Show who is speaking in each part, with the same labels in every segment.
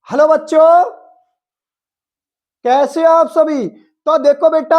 Speaker 1: Hello बच्चों, कैसे हो आप सभी। तो देखो बेटा,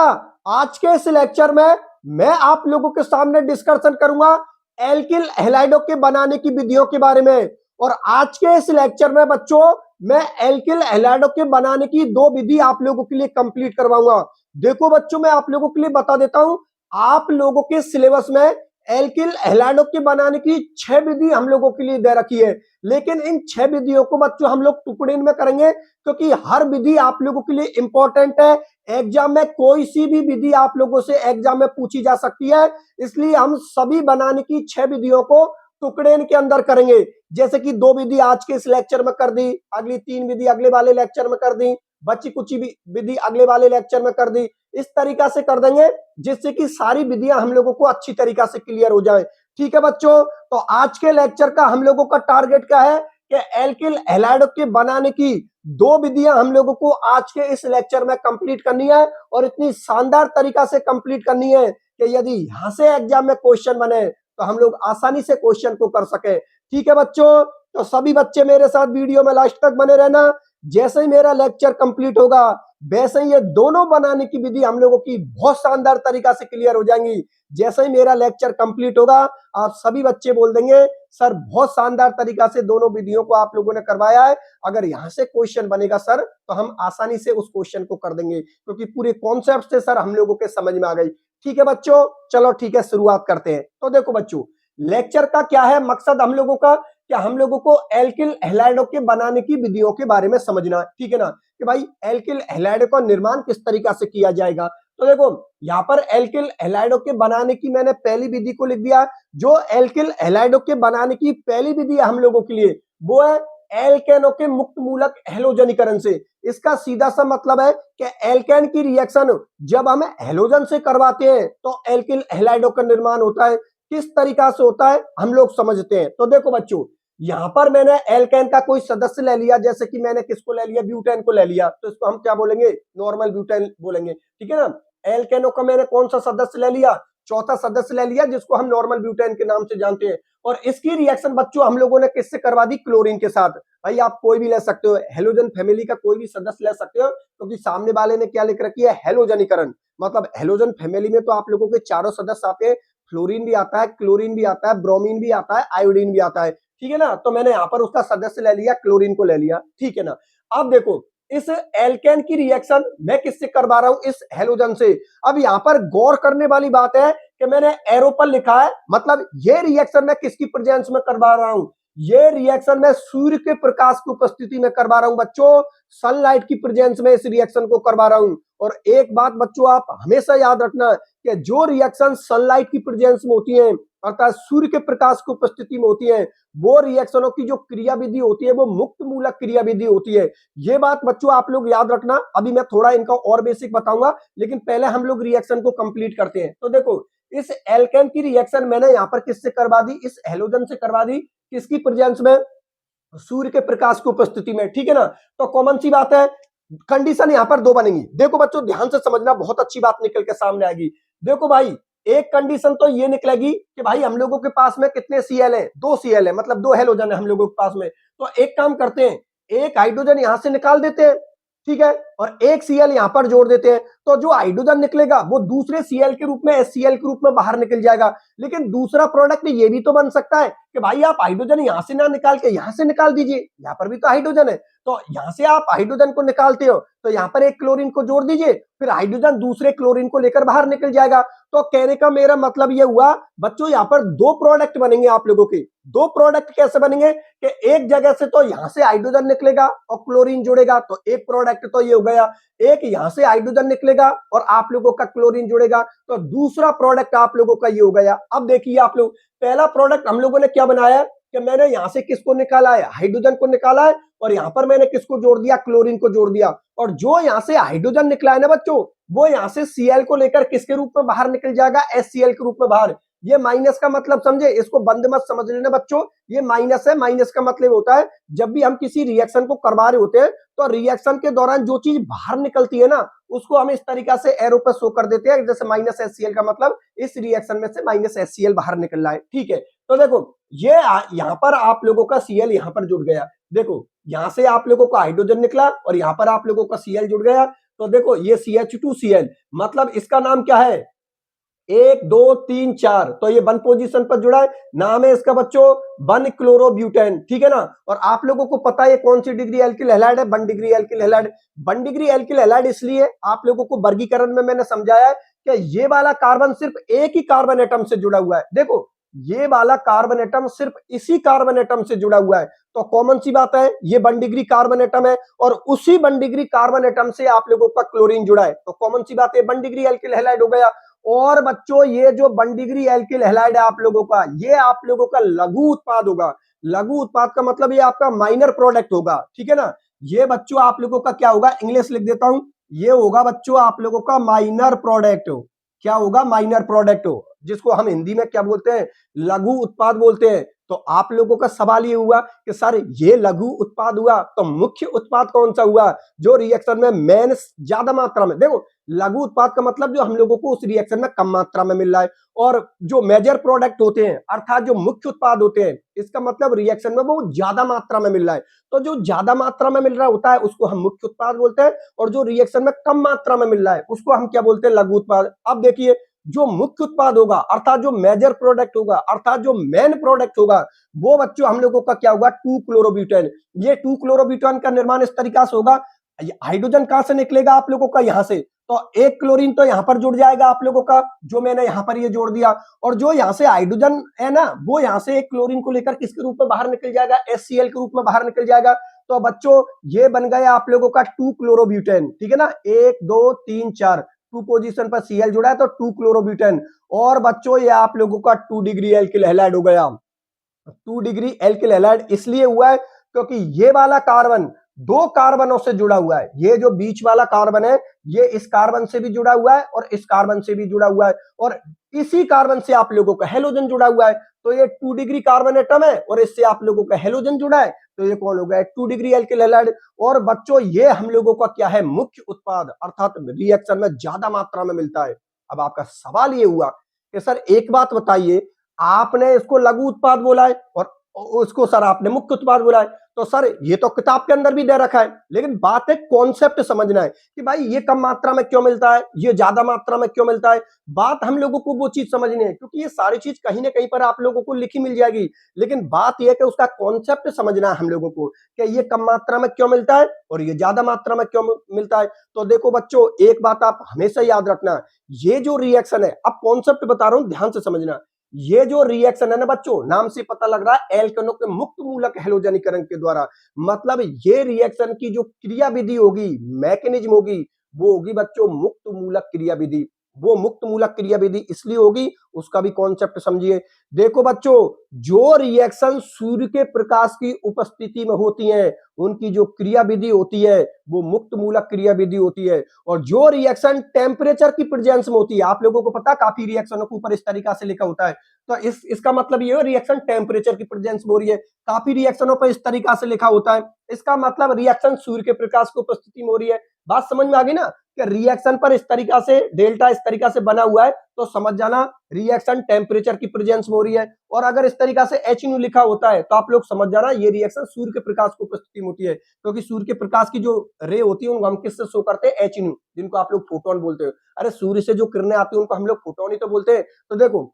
Speaker 1: आज के इस लेक्चर में मैं आप लोगों के सामने डिस्कशन करूंगा एल्किल हैलाइडों के बनाने की विधियों के बारे में। और आज के इस लेक्चर में बच्चों मैं एल्किल हैलाइडों के बनाने की दो विधि आप लोगों के लिए कंप्लीट करवाऊंगा। देखो बच्चों, मैं आप लोगों के लिए बता देता हूं, आप लोगों के सिलेबस में एल्किल हैलाइडों के बनाने की 6 विधि हम लोगों के लिए दे रखी है, लेकिन इन 6 विधियों को बच्चों हम लोग टुकड़े में करेंगे, क्योंकि हर विधि आप लोगों के लिए इंपॉर्टेंट है। एग्जाम में कोई सी भी विधि आप लोगों से एग्जाम में पूछी जा सकती है, इसलिए हम सभी बनाने की 6 विधियों को टुकड़े के अंदर करेंगे। जैसे कि 2 विधि आज के इस लेक्चर में कर दी, अगली 3 विधि अगले वाले लेक्चर में कर दी, बची कुछ विधि अगले वाले लेक्चर में कर दी। इस तरीका से कर देंगे जिससे कि सारी विधियां हम लोगों को अच्छी तरीका से क्लियर हो जाए। ठीक है बच्चों, तो आज के लेक्चर का हम लोगों का टारगेट क्या है कि एल्किल हैलाइड के बनाने की 2 विधियां हम लोगों को आज के इस लेक्चर में कंप्लीट करनी है, और इतनी शानदार तरीका से कंप्लीट करनी है कि यदि यहां से एग्जाम में क्वेश्चन बने तो हम लोग आसानी से क्वेश्चन को कर सके। ठीक है बच्चों, तो सभी बच्चे मेरे साथ वीडियो में लास्ट तक बने रहना। जैसे ही मेरा लेक्चर कंप्लीट होगा वैसे ही ये दोनों बनाने की विधि हम लोगों की बहुत शानदार तरीका से क्लियर हो जाएंगी। जैसे ही मेरा लेक्चर कंप्लीट होगा आप सभी बच्चे बोल देंगे सर बहुत शानदार तरीका से दोनों विधियों को आप लोगों ने करवाया है, अगर यहां से क्वेश्चन बनेगा सर तो हम आसानी से उस क्वेश्चन को कर देंगे, क्योंकि पूरे कॉन्सेप्ट से सर हम लोगों के समझ में आ गई। ठीक है बच्चों, चलो ठीक है शुरुआत करते हैं। तो देखो बच्चों, लेक्चर का क्या है मकसद हम लोगों का, क्या हम लोगों को एल्किल हैलाइडों के बनाने की विधियों के बारे में समझना। ठीक है ना, कि भाई एल्किल हैलाइड का निर्माण किस तरीका से किया जाएगा। तो देखो यहाँ पर एल्किल हैलाइडों के बनाने की मैंने पहली विधि को लिख दिया। जो एल्किल हैलाइडों के बनाने की पहली विधि है हम लोगों के लिए वो है एल्केनों के मुक्त मूलक हैलोजनीकरण से। इसका सीधा सा मतलब है कि एल्केन की रिएक्शन जब हम हैलोजन से करवाते हैं तो एल्किल हैलाइडों का निर्माण होता है। किस तरीका से होता है हम लोग समझते हैं। तो देखो बच्चों, यहां पर मैंने एल्केन का कोई सदस्य ले लिया, जैसे कि मैंने किसको ले लिया, ब्यूटेन को ले लिया, तो इसको हम क्या बोलेंगे, नॉर्मल ब्यूटेन बोलेंगे। ठीक है ना, एल्केनों का मैंने कौन सा सदस्य ले लिया, चौथा सदस्य ले लिया, जिसको हम नॉर्मल ब्यूटेन के नाम से जानते हैं। और इसकी रिएक्शन बच्चों हम लोगों ने किससे करवा दी, क्लोरीन के साथ। भाई आप कोई भी ले सकते हो, हेलोजन फैमिली का कोई भी सदस्य ले सकते हो, क्योंकि सामने वाले ने क्या लिख रखी है, हेलोजनीकरण। मतलब हेलोजन फैमिली में तो आप लोगों के चारों सदस्य आते हैं, फ्लोरीन भी आता है, क्लोरीन भी आता है, ब्रोमीन भी आता है, आयोडीन भी आता है। ठीक है ना, तो मैंने यहां पर उसका सदस्य ले लिया, क्लोरीन को ले लिया। ठीक है ना, अब देखो इस एल्केन की रिएक्शन मैं किससे करवा रहा हूं, इस हेलोजन से। अब यहां पर गौर करने वाली बात है कि मैंने एरो पर लिखा है, मतलब ये रिएक्शन मैं किसकी प्रेजेंस में करवा रहा हूं, ये रिएक्शन मैं सूर्य के प्रकाश की उपस्थिति में करवा रहा हूं बच्चों, सनलाइट की प्रेजेंस में इस रिएक्शन को करवा रहा हूं। और एक बात बच्चों आप हमेशा याद रखना कि जो रिएक्शन सनलाइट की प्रेजेंस में होती है, अर्थात सूर्य के प्रकाश की उपस्थिति में होती है, वो रिएक्शनों की जो क्रियाविधि होती है वो मुक्त मूलक क्रियाविधि होती है। ये बात बच्चों आप लोग याद रखना। अभी मैं थोड़ा इनका और बेसिक बताऊंगा, लेकिन पहले हम लोग रिएक्शन को कंप्लीट करते हैं। तो देखो इस एल्केन की रिएक्शन मैंने यहां पर किससे करवा दी, इस हेलोजन से करवा दी, किसकी प्रेजेंस में, सूर्य के प्रकाश की उपस्थिति में। ठीक है ना, तो कॉमन सी बात है, कंडीशन यहां पर 2 बनेंगी। देखो बच्चों ध्यान से समझना, बहुत अच्छी बात निकल के सामने आएगी। देखो भाई, एक कंडीशन तो ये निकलेगी कि भाई हम लोगों के पास में कितने सीएल है, 2 सीएल है, मतलब 2 हेलोजन है हम लोगों के पास में। तो एक काम करते हैं, एक हाइड्रोजन यहां से निकाल देते हैं, ठीक है, और एक सीएल यहां पर जोड़ देते हैं। तो जो हाइड्रोजन निकलेगा वो दूसरे सीएल के रूप में, एचसीएल के रूप में बाहर निकल जाएगा। लेकिन दूसरा प्रोडक्ट ये भी तो बन सकता है कि भाई आप हाइड्रोजन यहां से ना निकाल के यहां से निकाल दीजिए, यहां पर भी तो हाइड्रोजन है, तो यहां से आप हाइड्रोजन को निकालते हो तो यहां पर एक क्लोरीन को जोड़ दीजिए, फिर हाइड्रोजन दूसरे क्लोरीन को लेकर बाहर निकल जाएगा। तो कहने का मेरा मतलब ये हुआ बच्चों, यहां पर 2 प्रोडक्ट बनेंगे आप लोगों के। 2 प्रोडक्ट कैसे बनेंगे कि एक जगह से तो यहां से हाइड्रोजन निकलेगा और क्लोरीन जुड़ेगा, तो एक प्रोडक्ट तो ये हो गया। एक यहां से हाइड्रोजन निकलेगा और आप लोगों का क्लोरीन जुड़ेगा, तो दूसरा प्रोडक्ट आप लोगों का ये हो गया। अब देखिए आप लोग, पहला प्रोडक्ट हम लोगों ने क्या बनाया कि मैंने यहां से किसको निकाला है, हाइड्रोजन को निकाला है, और यहां पर मैंने किसको जोड़ दिया, क्लोरीन को जोड़ दिया। और जो यहां से हाइड्रोजन निकला है ना बच्चों, वो यहां से सीएल को लेकर किसके रूप में बाहर निकल जाएगा, एचसीएल के रूप में बाहर। ये माइनस का मतलब समझे, इसको बंद मत समझ लेना बच्चों, ये माइनस है। माइनस का मतलब होता है जब भी हम किसी रिएक्शन को करवा रहे होते हैं तो रिएक्शन के दौरान जो चीज बाहर निकलती है ना, उसको हम इस तरीका से एरो पर शो कर देते हैं, जैसे माइनस एचसीएल का मतलब इस रिएक्शन में से माइनस एचसीएल बाहर निकल रहा है। ठीक है, तो देखो ये यहां पर आप लोगों का सीएल यहां पर जुड़ गया। देखो यहां से आप लोगों का हाइड्रोजन निकला और यहां पर आप लोगों का Cl जुड़ गया। तो देखो ये CH2Cl, मतलब इसका नाम क्या है, 1 2 3 4, तो ये 1 पोजीशन पर जुड़ा है। नाम है इसका बच्चों 1 क्लोरोब्यूटेन, ठीक है ना। और आप लोगों को पता है ये कौन सी डिग्री एल्किल हैलाइड है, 1 degree alkyl halide. 1 degree alkyl halide इसलिए आप लोगों को वर्गीकरण में मैंने समझाया है कि ये वाला कार्बन सिर्फ एक ही कार्बन एटम से जुड़ा हुआ है। देखो ये वाला कार्बन एटम सिर्फ इसी कार्बन एटम से जुड़ा हुआ है, तो कॉमन सी बात है ये 1 डिग्री कार्बन एटम है और उसी 1 डिग्री कार्बन एटम से आप लोगों का क्लोरीन जुड़ा है, तो कॉमन सी बात है 1 डिग्री एल्किल हैलाइड हो गया। और बच्चों ये जो 1 डिग्री एल्किल हैलाइड है आप लोगों का, ये आप लोगों का लघु उत्पाद होगा। लघु उत्पाद का मतलब ये आपका माइनर प्रोडक्ट होगा, ठीक है ना। ये बच्चों आप लोगों का क्या होगा, इंग्लिश लिख देता हूं, ये होगा बच्चों आप लोगों का माइनर प्रोडक्ट। क्या होगा, माइनर प्रोडक्ट हो, जिसको हम हिंदी में क्या बोलते हैं, लघु उत्पाद बोलते हैं। तो आप लोगों का सवाल ये हुआ कि सर ये लघु उत्पाद हुआ तो मुख्य उत्पाद कौन सा हुआ, जो रिएक्शन में मेन ज्यादा मात्रा में। देखो लघु उत्पाद का मतलब जो हम लोगों को उस रिएक्शन में कम मात्रा में मिल रहा है, और जो मेजर प्रोडक्ट होते हैं अर्थात जो मुख्य उत्पाद होते हैं, इसका मतलब रिएक्शन में वो ज्यादा मात्रा में मिल रहा है। तो जो ज्यादा मात्रा में मिल रहा होता है उसको हम मुख्य उत्पाद बोलते हैं, और जो रिएक्शन में कम मात्रा में मिल रहा है उसको हम क्या बोलते हैं, लघु उत्पाद। अब देखिए जो मुख्य उत्पाद होगा अर्थात जो मेजर प्रोडक्ट होगा अर्थात जो मेन प्रोडक्ट होगा, वो बच्चों हम लोगों का क्या होगा, 2 क्लोरोब्यूटेन। ये 2 क्लोरोब्यूटेन का निर्माण इस तरीका से होगा, हाइड्रोजन कहां से निकलेगा आप लोगों का, यहां से, तो एक क्लोरीन तो यहां पर जुड़ जाएगा आप लोगों का, जो मैंने यहां पर ये जोड़ दिया। और जो यहां से हाइड्रोजन है ना, वो यहां से एक क्लोरीन को लेकर किसके रूप में बाहर निकल जाएगा, HCl के रूप में बाहर निकल जाएगा। तो बच्चों ये बन गया आप लोगों का 2 क्लोरोब्यूटेन, ठीक है ना। 1 2 3 4 2 पोजीशन पर Cl जुड़ा है तो 2 क्लोरोब्यूटेन। और बच्चों ये आप लोगों का 2 डिग्री एल्किल हैलाइड हो गया। 2 डिग्री एल्किल हैलाइड इसलिए हुआ है क्योंकि ये वाला कार्बन 2 कार्बनों से जुड़ा हुआ है। ये जो बीच वाला कार्बन है ये इस कार्बन से भी जुड़ा हुआ है और इस कार्बन से भी जुड़ा हुआ है, और इसी कार्बन से आप लोगों का हेलोजन जुड़ा हुआ है। तो ये 2 डिग्री कार्बन एटम है और इससे आप लोगों का हेलोजन जुड़ा है, तो ये कौन हो गया, 2 डिग्री एल्किल हैलाइड। और बच्चों ये हम लोगों का क्या है, मुख्य उत्पाद, अर्थात रिएक्शन में ज्यादा मात्रा में मिलता है। अब आपका सवाल ये हुआ कि सर एक बात बताइए, आपने इसको लघु उत्पाद बोला है और उसको सर आपने मुख्य उत्पाद बोला है, तो सर ये तो किताब के अंदर भी दे रखा है, लेकिन बात है कॉन्सेप्ट समझना है कि भाई ये कम मात्रा में क्यों मिलता है, ये ज्यादा मात्रा में क्यों मिलता है। बात हम लोगों को वो चीज समझनी है, क्योंकि ये सारी चीज कहीं ना कहीं पर आप लोगों को लिखी मिल जाएगी, लेकिन बात यह है कि उसका कॉन्सेप्ट समझना है हम लोगों को कि ये कम मात्रा में क्यों मिलता है और ये ज्यादा मात्रा में क्यों मिलता है। तो देखो बच्चों एक बात आप हमेशा याद रखना, ये जो रिएक्शन है, अब कॉन्सेप्ट बता रहा हूं ध्यान से समझना, ये जो रिएक्शन है ना बच्चों, नाम से पता लग रहा है एल्केनों के मुक्त मूलक हैलोजनीकरण के द्वारा, मतलब ये रिएक्शन की जो क्रिया विधि होगी, मैकेनिज्म होगी, वो होगी बच्चों मुक्त मूलक क्रिया विधि। वो मुक्त मूलक क्रिया विधि इसलिए होगी, उसका भी कॉन्सेप्ट समझिए। देखो बच्चों जो रिएक्शन सूर्य के प्रकाश की उपस्थिति में होती है उनकी जो क्रिया विधि होती है वो मुक्त मूलक क्रिया विधि होती है, और जो रिएक्शन टेम्परेचर की प्रेजेंस में होती है, आप लोगों को पता काफी रिएक्शनों के ऊपर इस तरीका से लिखा होता है, तो इसका मतलब ये है रिएक्शन टेम्परेचर की प्रेजेंस में हो रही है। काफी रिएक्शनों पर इस तरीका से लिखा होता है, इसका मतलब रिएक्शन सूर्य के प्रकाश की उपस्थिति में हो रही है। बात समझ में आ गई ना कि रिएक्शन पर इस तरीका से डेल्टा इस तरीका से बना हुआ है, तो समझ जाना रिएक्शन टेम्परेचर की प्रेजेंस में हो रही है। और अगर इस तरीका से HNO लिखा होता है तो आप लोग समझ जाना ये रिएक्शन सूर्य के प्रकाश की उपस्थिति में होती है, क्योंकि सूर्य के प्रकाश की जो रे होती है उनको हम किससे शो करते हैं, HNO, जिनको आप लोग फोटोन बोलते हो। अरे सूर्य से जो किरणें आती है उनको हम लोग फोटोन ही तो बोलते हैं। तो देखो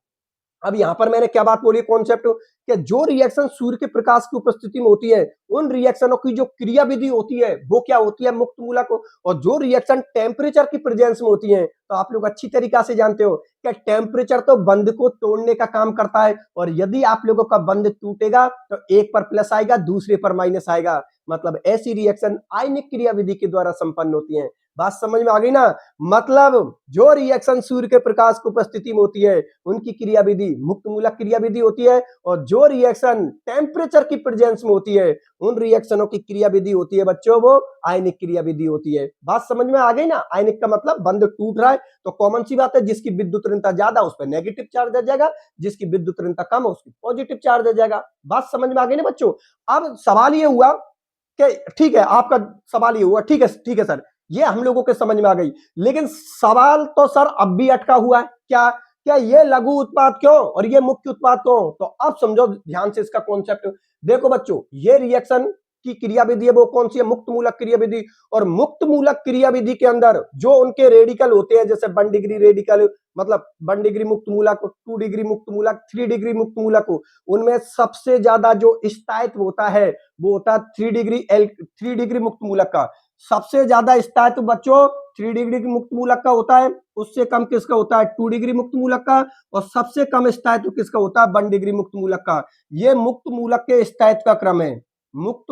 Speaker 1: अब यहां पर मैंने क्या बात बोली, कॉन्सेप्ट कि जो रिएक्शन सूर्य के प्रकाश की उपस्थिति में होती है उन रिएक्शनों की जो क्रिया विधि होती है वो क्या होती है, मुक्त मूलक। और जो रिएक्शन टेम्परेचर की प्रेजेंस में होती है, तो आप लोग अच्छी तरीका से जानते हो कि टेम्परेचर तो बंध को तोड़ने का काम करता है, और यदि आप लोगों का बंध टूटेगा तो एक पर प्लस आएगा दूसरे पर माइनस आएगा, मतलब ऐसी रिएक्शन आयनिक क्रिया विधि के द्वारा संपन्न होती है। बात समझ में आ गई ना, मतलब जो रिएक्शन सूर्य के प्रकाश की उपस्थिति में होती है उनकी क्रिया विधि मुक्त मूलक क्रिया विधि होती है, और जो रिएक्शन टेम्परेचर की प्रेजेंस में होती है उन रिएक्शनों की क्रिया विधि होती है बच्चों वो आयनिक क्रिया विधि होती है। बात समझ में आ गई ना, आयनिक का मतलब बंध टूट रहा है, तो कॉमन सी बात है जिसकी विद्युत ऋणता ज्यादा उस पर नेगेटिव चार्ज आ जाएगा, जिसकी विद्युत ऋणता कम है उसकी पॉजिटिव चार्ज आ जाएगा। बात समझ में आ गई ना बच्चों। अब सवाल ये हुआ कि ठीक है, आपका सवाल ये हुआ, ठीक है सर, ये हम लोगों के समझ में आ गई, लेकिन सवाल तो सर अब भी अटका हुआ है, क्या क्या ये लघु उत्पाद क्यों और ये मुख्य उत्पाद क्यों। तो अब समझो ध्यान से इसका कॉन्सेप्ट। देखो बच्चों ये रिएक्शन की क्रिया विधि है वो कौन सी है, मुक्त मूलक क्रिया विधि। और मुक्त मूलक क्रिया विधि के अंदर जो उनके रेडिकल होते हैं, जैसे 1 डिग्री रेडिकल, मतलब 1 डिग्री मुक्त मूलक, 2 डिग्री मुक्त मूलक, 3 डिग्री मुक्त मूलक, उनमें सबसे ज्यादा जो स्थायित्व होता है वो होता है 3 डिग्री मुक्त मूलक का। सबसे ज्यादा स्थायित्व बच्चों 3 डिग्री मुक्त मूलक का होता है, उससे कम किसका होता है 2 डिग्री मुक्त मूलक का, और सबसे कम स्थायित्व किसका होता है 1 डिग्री मुक्त मूलक का। ये मुक्त मूलक के स्थायित्व का क्रम है। मुक्त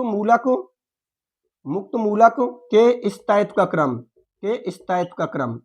Speaker 1: मूलक के स्थायित्व का क्रम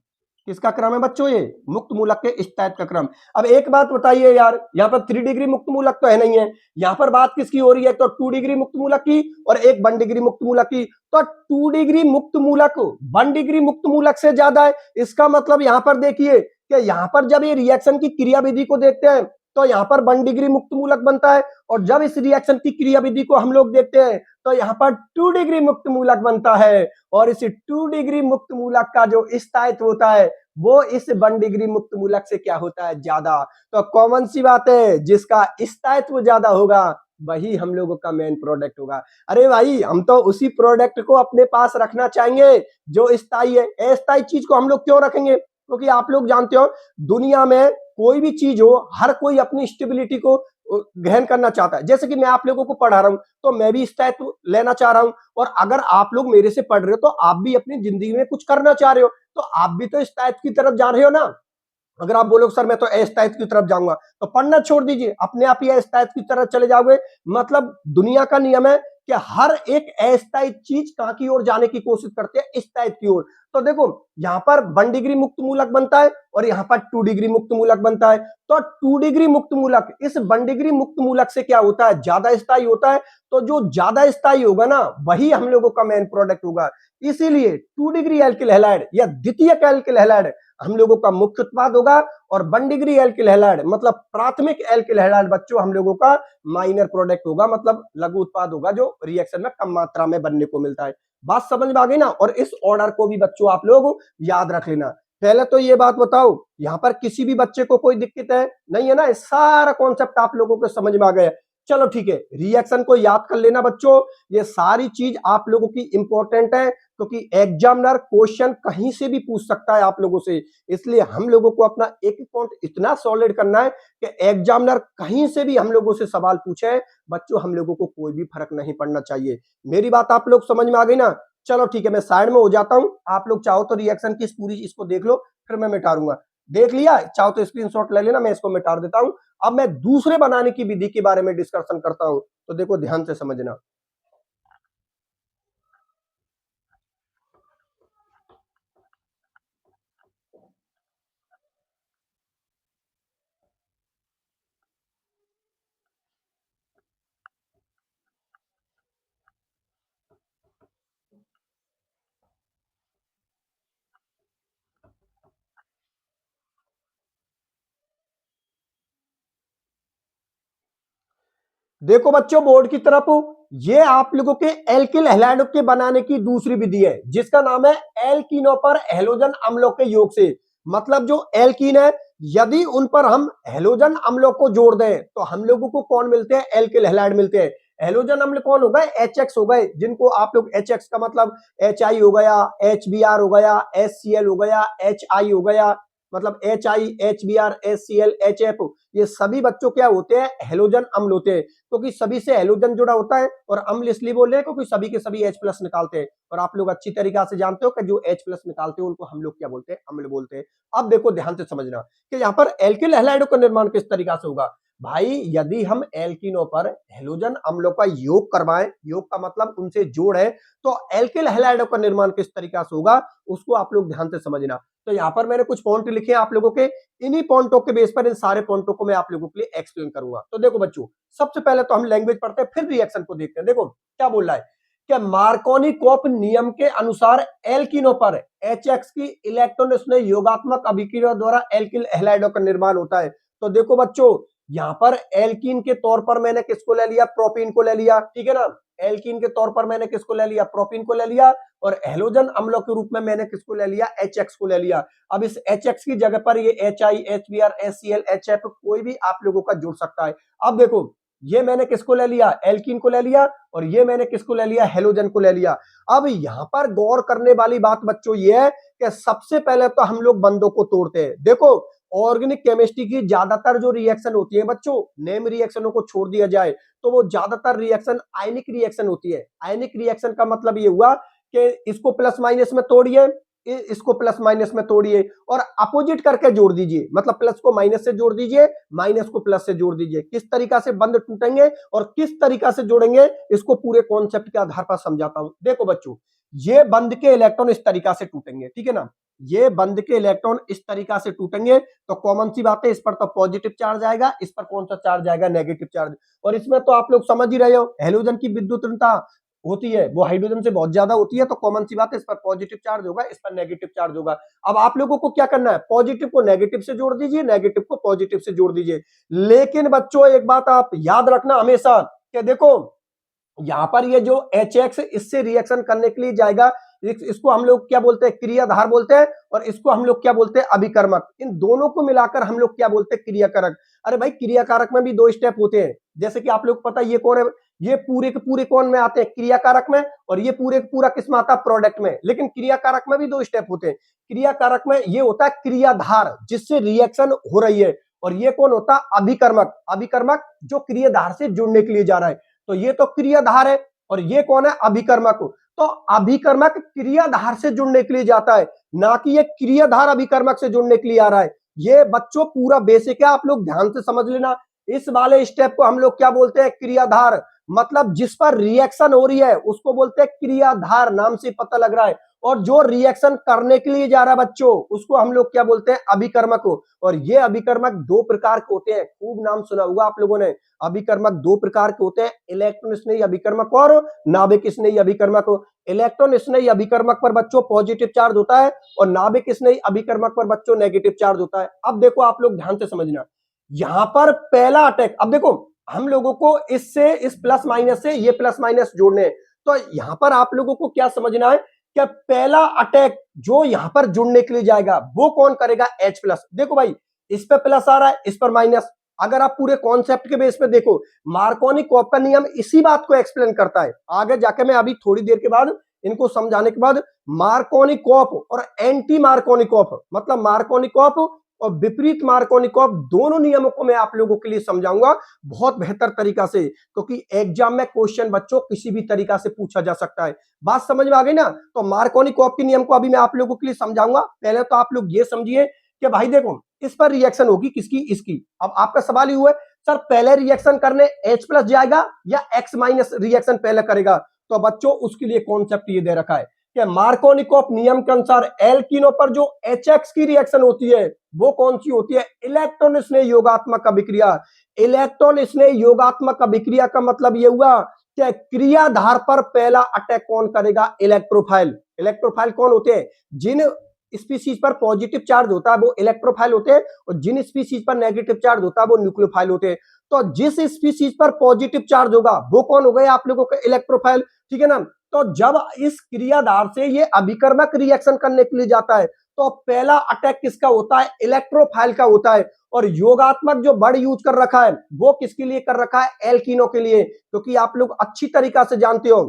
Speaker 1: किसका क्रम है बच्चों, ये मुक्त मूलक के स्थायित्व का क्रम। अब एक बात बताइए यार, यहाँ पर 3 डिग्री मुक्त मूलक तो है नहीं है, यहाँ पर बात किसकी हो रही है, तो 2 डिग्री मुक्त मूलक की और एक 1 डिग्री मुक्त मूलक की। तो 2 डिग्री मुक्त मूलक 1 डिग्री मुक्त मूलक से ज्यादा है। इसका मतलब यहाँ पर देखिए कि यहाँ पर जब ये रिएक्शन की क्रिया विधि को देखते हैं तो यहाँ पर 1 डिग्री मुक्त मूलक बनता है, और जब इस रिएक्शन की क्रिया विधि को हम लोग देखते हैं तो यहाँ पर 2 डिग्री मुक्त मूलक बनता है, और इस 2 डिग्री मुक्त मूलक का जो स्थायित्व होता है वो इस 1 डिग्री मुक्त मूलक से क्या होता है, ज्यादा। तो कॉमन सी बात है, जिसका स्थायित्व ज्यादा होगा वही हम लोगों का मेन प्रोडक्ट होगा। अरे भाई, हम तो उसी प्रोडक्ट को अपने पास रखना चाहेंगे जो स्थायी है। अस्थायी चीज को हम लोग क्यों रखेंगे, क्योंकि आप लोग जानते हो दुनिया में कोई भी चीज हो, हर कोई अपनी स्टेबिलिटी को ग्रहण करना चाहता है। जैसे कि मैं आप लोगों को पढ़ा रहा हूं तो मैं भी स्थायित्व लेना चाह रहा हूं, और अगर आप लोग मेरे से पढ़ रहे हो तो आप भी अपनी जिंदगी में कुछ करना चाह रहे हो, तो आप भी तो स्थायित्व की तरफ जा रहे हो ना। अगर आप बोलोगे सर मैं तो अस्थायित्व की तरफ जाऊंगा, तो पढ़ना छोड़ दीजिए, अपने आप ही अस्थायित्व की तरफ चले जाओगे। मतलब दुनिया का नियम है कि हर एक अस्थायी चीज कहां की ओर जाने की कोशिश करते हैं, स्थायित्व की ओर। तो देखो यहां पर 1 डिग्री मुक्त मूलक बनता है और यहां पर 2 डिग्री मुक्त मूलक बनता है। तो 2 डिग्री मुक्त मूलक इस 1 डिग्री मुक्त मूलक से क्या होता है, ज्यादा स्थायी होता है। तो जो ज्यादा स्थायी होगा ना वही हम लोगों का मेन प्रोडक्ट होगा। इसीलिए 2 डिग्री एल्किल हैलाइड या द्वितीयक एल्किल हैलाइड हम लोगों का मुख्य उत्पाद होगा, और 1 डिग्री एल्किल हैलाइड मतलब प्राथमिक एल्किल हैलाइड बच्चों हम लोगों का माइनर प्रोडक्ट होगा, मतलब लघु उत्पाद होगा जो रिएक्शन में कम मात्रा में बनने को मिलता है। बात समझ में आ गई ना। और इस ऑर्डर को भी बच्चों आप लोग याद रख लेना। पहले तो ये बात बताओ, यहाँ पर किसी भी बच्चे को कोई दिक्कत है नहीं है ना, सारा कॉन्सेप्ट आप लोगों को समझ में आ गया। चलो ठीक है, रिएक्शन को याद कर लेना बच्चों, ये सारी चीज आप लोगों की इंपॉर्टेंट है, क्योंकि एग्जामिनर क्वेश्चन कहीं से भी पूछ सकता है आप लोगों से। इसलिए हम लोगों को अपना एक पॉइंट इतना सॉलिड करना है कि एग्जामिनर कहीं से भी हम लोगों से सवाल पूछे बच्चों, हम लोगों को कोई भी फर्क नहीं पड़ना चाहिए। मेरी बात आप लोग समझ में आ गई ना। चलो ठीक है, मैं साइड में हो जाता हूं, आप लोग चाहो तो रिएक्शन की पूरी इसको देख लो, फिर मैं मिटा दूंगा। देख लिया, चाहो तो स्क्रीनशॉट ले लेना, मैं इसको मिटा देता हूं। अब मैं दूसरे बनाने की विधि के बारे में डिस्कशन करता हूं, तो देखो ध्यान से समझना। देखो बच्चों बोर्ड की तरफ, ये आप लोगों के एल्किल हैलाइड के बनाने की दूसरी विधि है, जिसका नाम है एल्कीनों पर हैलोजन अम्लों के योग से। मतलब जो एल्कीन है, यदि उन पर हम हैलोजन अम्लों को जोड़ दें तो हम लोगों को कौन मिलते हैं, एल्किल हैलाइड मिलते हैं। हैलोजन अम्ल कौन हो गए, HX हो गए, जिनको आप लोग HX का मतलब HI हो गया, HBr हो गया, HCl हो गया, HI हो गया, मतलब HI, HBr, HCl, HF, ये सभी बच्चों क्या होते हैं, हैलोजन अम्ल होते हैं। क्योंकि सभी से हैलोजन जुड़ा होता है, और अम्ल इसलिए बोल रहे हैं क्योंकि सभी के सभी H+ निकालते हैं, और आप लोग अच्छी तरीका से जानते हो कि जो H+ निकालते हैं उनको हम लोग क्या बोलते हैं, अम्ल बोलते हैं। अब देखो ध्यान से समझना कि यहाँ पर एल्किल हैलाइडों का निर्माण किस तरीका से होगा। भाई यदि हम एल्कीनों पर हैलोजन अम्लों का योग करवाएं, योग का मतलब उनसे जोड़ है, तो एल्किल हैलाइडों का निर्माण किस तरीका से होगा उसको आप लोग ध्यान से समझना। तो यहाँ पर मैंने कुछ पॉइंट लिखे हैं आप लोगों के, इन्हीं पॉइंटों के बेस पर इन सारे पॉइंटों को मैं आप लोगों के लिए एक्सप्लेन करूंगा। तो देखो बच्चों, सबसे पहले तो हम लैंग्वेज पढ़ते हैं, फिर रिएक्शन को देखते हैं। देखो क्या बोल रहा है कि मार्कोनी-कोप नियम के अनुसार एल्कीनों पर HX की इलेक्ट्रॉन स्नेह योगात्मक अभिक्रिया द्वारा एल्किल हैलाइडों का निर्माण होता है। तो देखो बच्चों, यहां पर एल्कीन के तौर पर मैंने किसको ले लिया, प्रोपीन को ले लिया, ठीक है ना। एल्कीन के तौर पर मैंने किसको ले लिया, प्रोपीन को ले लिया, और हैलोजन अम्लों के रूप में मैंने किसको ले लिया, HX को ले लिया। अब इस HX की जगह पर ये HI, HBr, HCl, HF कोई भी आप लोगों का जुड़ सकता है। अब देखो ये मैंने किसको ले लिया, एल्कीन को ले लिया, और ये मैंने किसको ले लिया, हेलोजन को ले लिया। अब यहां पर गौर करने वाली बात बच्चों ये है कि सबसे पहले तो हम लोग बंधों को तोड़ते हैं। देखो ऑर्गेनिक केमिस्ट्री की ज्यादातर जो रिएक्शन होती है बच्चों, नेम रिएक्शनों को छोड़ दिया जाए तो वो ज्यादातर रिएक्शन आयनिक रिएक्शन होती है। आयनिक रिएक्शन का मतलब ये हुआ कि इसको प्लस माइनस में तोड़िए, इसको प्लस माइनस में तोड़िए और अपोजिट करके जोड़ दीजिए, मतलब प्लस को माइनस से जोड़ दीजिए, माइनस को प्लस से जोड़ दीजिए। किस तरीका से बंध टूटेंगे और किस तरीका से जोड़ेंगे इसको पूरे कॉन्सेप्ट के आधार पर समझाता हूं। देखो बच्चों, ये बंध के इलेक्ट्रॉन इस तरीका से टूटेंगे, ठीक है ना, ये बंध के इलेक्ट्रॉन इस तरीका से टूटेंगे तो कॉमन सी बात है, इस पर तो पॉजिटिव चार्ज आएगा, इस पर कौन सा चार्ज आएगा, नेगेटिव चार्ज। और इसमें तो आप लोग समझ ही रहे हो, हेलोजन की विद्युत ऋणता होती है वो हाइड्रोजन से बहुत ज्यादा होती है, तो कॉमन सी बात है, इस पर पॉजिटिव चार्ज होगा, इस पर नेगेटिव चार्ज होगा। अब आप लोगों को क्या करना है, पॉजिटिव को नेगेटिव से जोड़ दीजिए, नेगेटिव को पॉजिटिव से जोड़ दीजिए। लेकिन बच्चों एक बात आप याद रखना हमेशा कि देखो यहां पर ये जो HX इससे रिएक्शन करने के लिए जाएगा, इसको हम लोग क्या बोलते हैं, क्रियाधार बोलते हैं, और इसको हम लोग क्या बोलते हैं, अभिकर्मक। इन दोनों को मिलाकर हम लोग क्या बोलते हैं, क्रियाकारक। अरे भाई क्रियाकारक में भी दो स्टेप होते हैं, जैसे कि आप लोग पता है ये कौन है, ये पूरे के पूरे कौन में आते हैं, क्रियाकारक में, और ये पूरे पूरा किस में आता है, प्रोडक्ट में। लेकिन क्रियाकारक में भी दो स्टेप होते हैं। क्रियाकारक में ये होता है क्रियाधार जिससे रिएक्शन हो रही है, और ये कौन होता है, अभिकर्मक। अभिकर्मक जो क्रियाधार से जुड़ने के लिए जा रहा है, तो ये तो क्रियाधार है, और ये कौन है, अभिकर्मक। तो अभिकर्मक क्रियाधार से जुड़ने के लिए जाता है, ना कि ये क्रियाधार अभिकर्मक से जुड़ने के लिए आ रहा है। ये बच्चों पूरा बेसिक है, आप लोग ध्यान से समझ लेना। इस वाले स्टेप को हम लोग क्या बोलते हैं, क्रियाधार। मतलब जिस पर रिएक्शन हो रही है उसको बोलते हैं क्रियाधार, नाम से पता लग रहा है। और जो रिएक्शन करने के लिए जा रहा है बच्चों, उसको हम लोग क्या बोलते हैं, अभिकर्मक। और ये अभिकर्मक दो प्रकार के होते हैं, खूब नाम सुना होगा आप लोगों ने। अभिकर्मक दो प्रकार के होते हैं, इलेक्ट्रॉन स्नेही अभिकर्मक और नाभिक स्नेही अभिकर्मक। इलेक्ट्रॉन स्नेही अभिकर्मक पर बच्चों पॉजिटिव चार्ज होता है, और नाभिक स्नेही अभिकर्मक पर बच्चों नेगेटिव चार्ज होता है। अब देखो आप लोग ध्यान से समझना, यहां पर पहला अटैक, अब देखो हम लोगों को इससे इस प्लस माइनस से ये प्लस माइनस जोड़ने हैं, तो यहां पर आप लोगों को क्या समझना है कि पहला अटैक जो यहां पर जुड़ने के लिए जाएगा वो कौन करेगा, H+। देखो भाई इस पे प्लस आ रहा है, इस पर माइनस। अगर आप पूरे कॉन्सेप्ट के बेस पे देखो, मार्कोनी-कॉप का नियम इसी बात को एक्सप्लेन करता है। आगे जाके मैं अभी थोड़ी देर के बाद इनको समझाने के बाद मार्कोनी-कॉप और एंटी मार्कोनी-कॉप, मतलब मार्कोनी-कॉप और विपरीत मार्कोनी-कॉप, दोनों नियमों को मैं आप लोगों के लिए समझाऊंगा बहुत बेहतर तरीका से, क्योंकि एग्जाम में क्वेश्चन बच्चों किसी भी तरीका से पूछा जा सकता है। बात समझ में आ गई ना। तो मार्कोनी-कॉप के नियम को अभी मैं आप लोगों के लिए समझाऊंगा। पहले तो आप लोग ये समझिए कि भाई देखो इस पर रिएक्शन होगी किसकी, इसकी। अब आपका सवाल ही हुआ सर पहले रिएक्शन करने H+ जाएगा या X- रिएक्शन पहले करेगा। तो बच्चों उसके लिए कॉन्सेप्ट ये दे रखा है कि मार्कोनी-कॉप नियम के अनुसार एल्कीनों पर जो HX की रिएक्शन होती है वो कौन सी होती है, इलेक्ट्रॉन स्नेह योगात्मक अभिक्रिया। इलेक्ट्रॉन स्नेह योगात्मक अभिक्रिया का मतलब ये हुआ कि क्रियाधार पर पहला अटैक कौन करेगा, इलेक्ट्रोफाइल। इलेक्ट्रोफाइल कौन होते हैं, जिन स्पीशीज पर पॉजिटिव चार्ज होता है वो इलेक्ट्रोफाइल होते हैं, और जिन स्पीशीज पर नेगेटिव चार्ज होता है वो न्यूक्लियोफाइल होते हैं। तो जिस स्पीशीज पर पॉजिटिव चार्ज होगा वो कौन हो गए आप लोगों का, इलेक्ट्रोफाइल, ठीक है ना। तो जब इस क्रियाधार से ये अभिकर्मक रिएक्शन करने के लिए जाता है तो पहला अटैक किसका होता है, इलेक्ट्रोफाइल का होता है। और योगात्मक जो वर्ड यूज कर रखा है वो किसके लिए कर रखा है, एल्कीनों के लिए, क्योंकि आप लोग अच्छी तरीका से जानते हो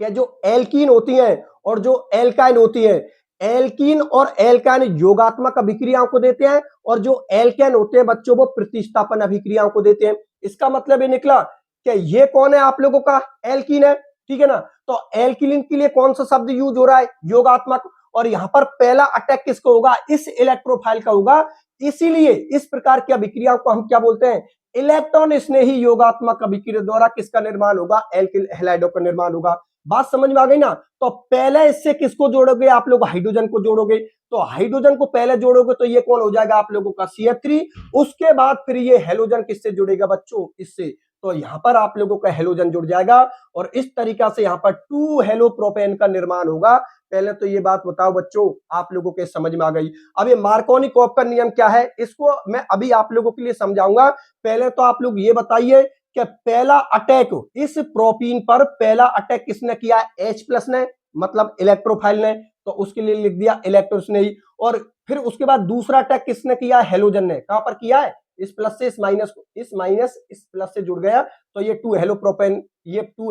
Speaker 1: कि जो एल्कीन होती है और जो एल्काइन होती है, एल्कीन और एल्काइन योगात्मक अभिक्रियाओं को देते हैं, और जो एल्केन होते हैं बच्चों वो प्रतिस्थापन अभिक्रियाओं को देते हैं। इसका मतलब ये निकला कि ये कौन है आप लोगों का, एल्कीन है, ठीक है ना। तो एल्किलिन के लिए कौन सा शब्द यूज हो रहा है, योगात्मक। और यहां पर पहला अटैक किसको होगा, इस इलेक्ट्रोफाइल का होगा। इसीलिए इस प्रकार की अभिक्रियाओं को हम क्या बोलते हैं, इलेक्ट्रॉन स्नेही योगात्मक अभिक्रिया द्वारा किसका निर्माण होगा, एल्किल हैलाइडों का निर्माण होगा। बात समझ में आ गई ना। तो पहले इससे किसको जोड़ोगे आप लोग, हाइड्रोजन को जोड़ोगे। तो हाइड्रोजन को पहले जोड़ोगे तो ये कौन हो जाएगा आप लोगों का, CH3। उसके बाद फिर ये हेलोजन किससे जुड़ेगा बच्चों, इससे। तो यहां पर आप लोगों का हेलोजन जुड़ जाएगा, और इस तरीका से यहां पर 2 हेलो प्रोपेन का निर्माण होगा। पहले तो ये बात बताओ बच्चों आप लोगों के समझ में आ गई। अब ये मार्कोनी-कॉप का नियम क्या है, इसको मैं अभी आप लोगों के लिए समझाऊंगा। पहले तो आप लोग ये बताइए कि पहला अटैक इस प्रोपीन पर, पहला अटैक किसने किया, H+ ने, मतलब इलेक्ट्रोफाइल ने, तो उसके लिए लिख दिया इलेक्ट्रोस्नेही। और फिर उसके बाद दूसरा अटैक किसने किया, हेलोजन ने। कहां पर किया है, इस प्लस से इस माइनस इस प्लस से जुड़ गया तो ये 2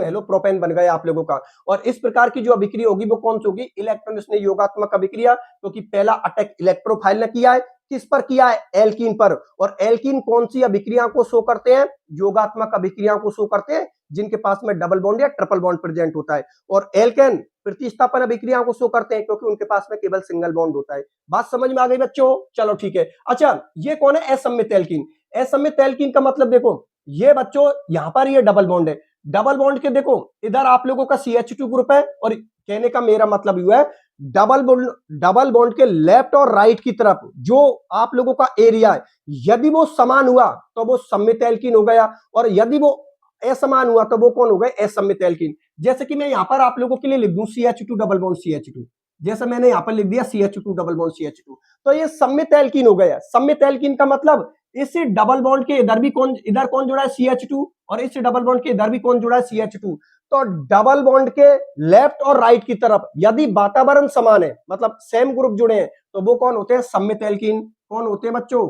Speaker 1: हेलोप्रोपेन बन गया आप लोगों का। और इस प्रकार की जो अभिक्रिया होगी वो कौन सी होगी, इलेक्ट्रॉन ने योगात्मक अभिक्रिया, क्योंकि पहला अटैक इलेक्ट्रोफाइल ने किया है, किस पर किया है, एल्कीन पर। और एल्कीन कौन सी अभिक्रिया को शो करते हैं, योगात्मक अभिक्रिया को शो करते हैं जिनके पास में डबल बॉन्ड या ट्रिपल बॉन्ड प्रेजेंट होता है। और एल्केन प्रतिस्थापन अभिक्रिया को शो करते हैं क्योंकि उनके पास में केवल सिंगल बॉन्ड होता है। बात समझ में आ गई बच्चों, चलो ठीक है। अच्छा ये कौन है, असम्मित एल्कीन। असम्मित एल्कीन का मतलब देखो, ये बच्चों यहां पर ये डबल बॉन्ड है, डबल बॉन्ड के देखो इधर आप लोगों का CH2 ग्रुप है, और कहने का मेरा मतलब यह है डबल बॉन्ड के लेफ्ट और राइट की तरफ जो आप लोगों का एरिया है, यदि वो समान हुआ तो वो सम्मित एल्कीन हो गया, और यदि वो असमान हुआ तो वो कौन हो गए, असम्मित एल्कीन। जैसे कि मैं यहां पर आप लोगों के लिए लिख दूं CH2 डबल बॉन्ड CH2, जैसे मैंने यहां पर लिख दिया CH2 डबल बॉन्ड CH2, तो ये सम्मित एल्कीन हो गया। सम्मित एल्कीन का मतलब इस डबल बॉन्ड के इधर कौन जुड़ा है, CH2, और इस डबल बॉन्ड के इधर भी कौन जुड़ा है, CH2। तो डबल बॉन्ड के लेफ्ट और राइट की तरफ यदि वातावरण समान है, मतलब सेम ग्रुप जुड़े हैं, तो वो कौन होते हैं, सम्मित एल्कीन। कौन होते हैं बच्चों,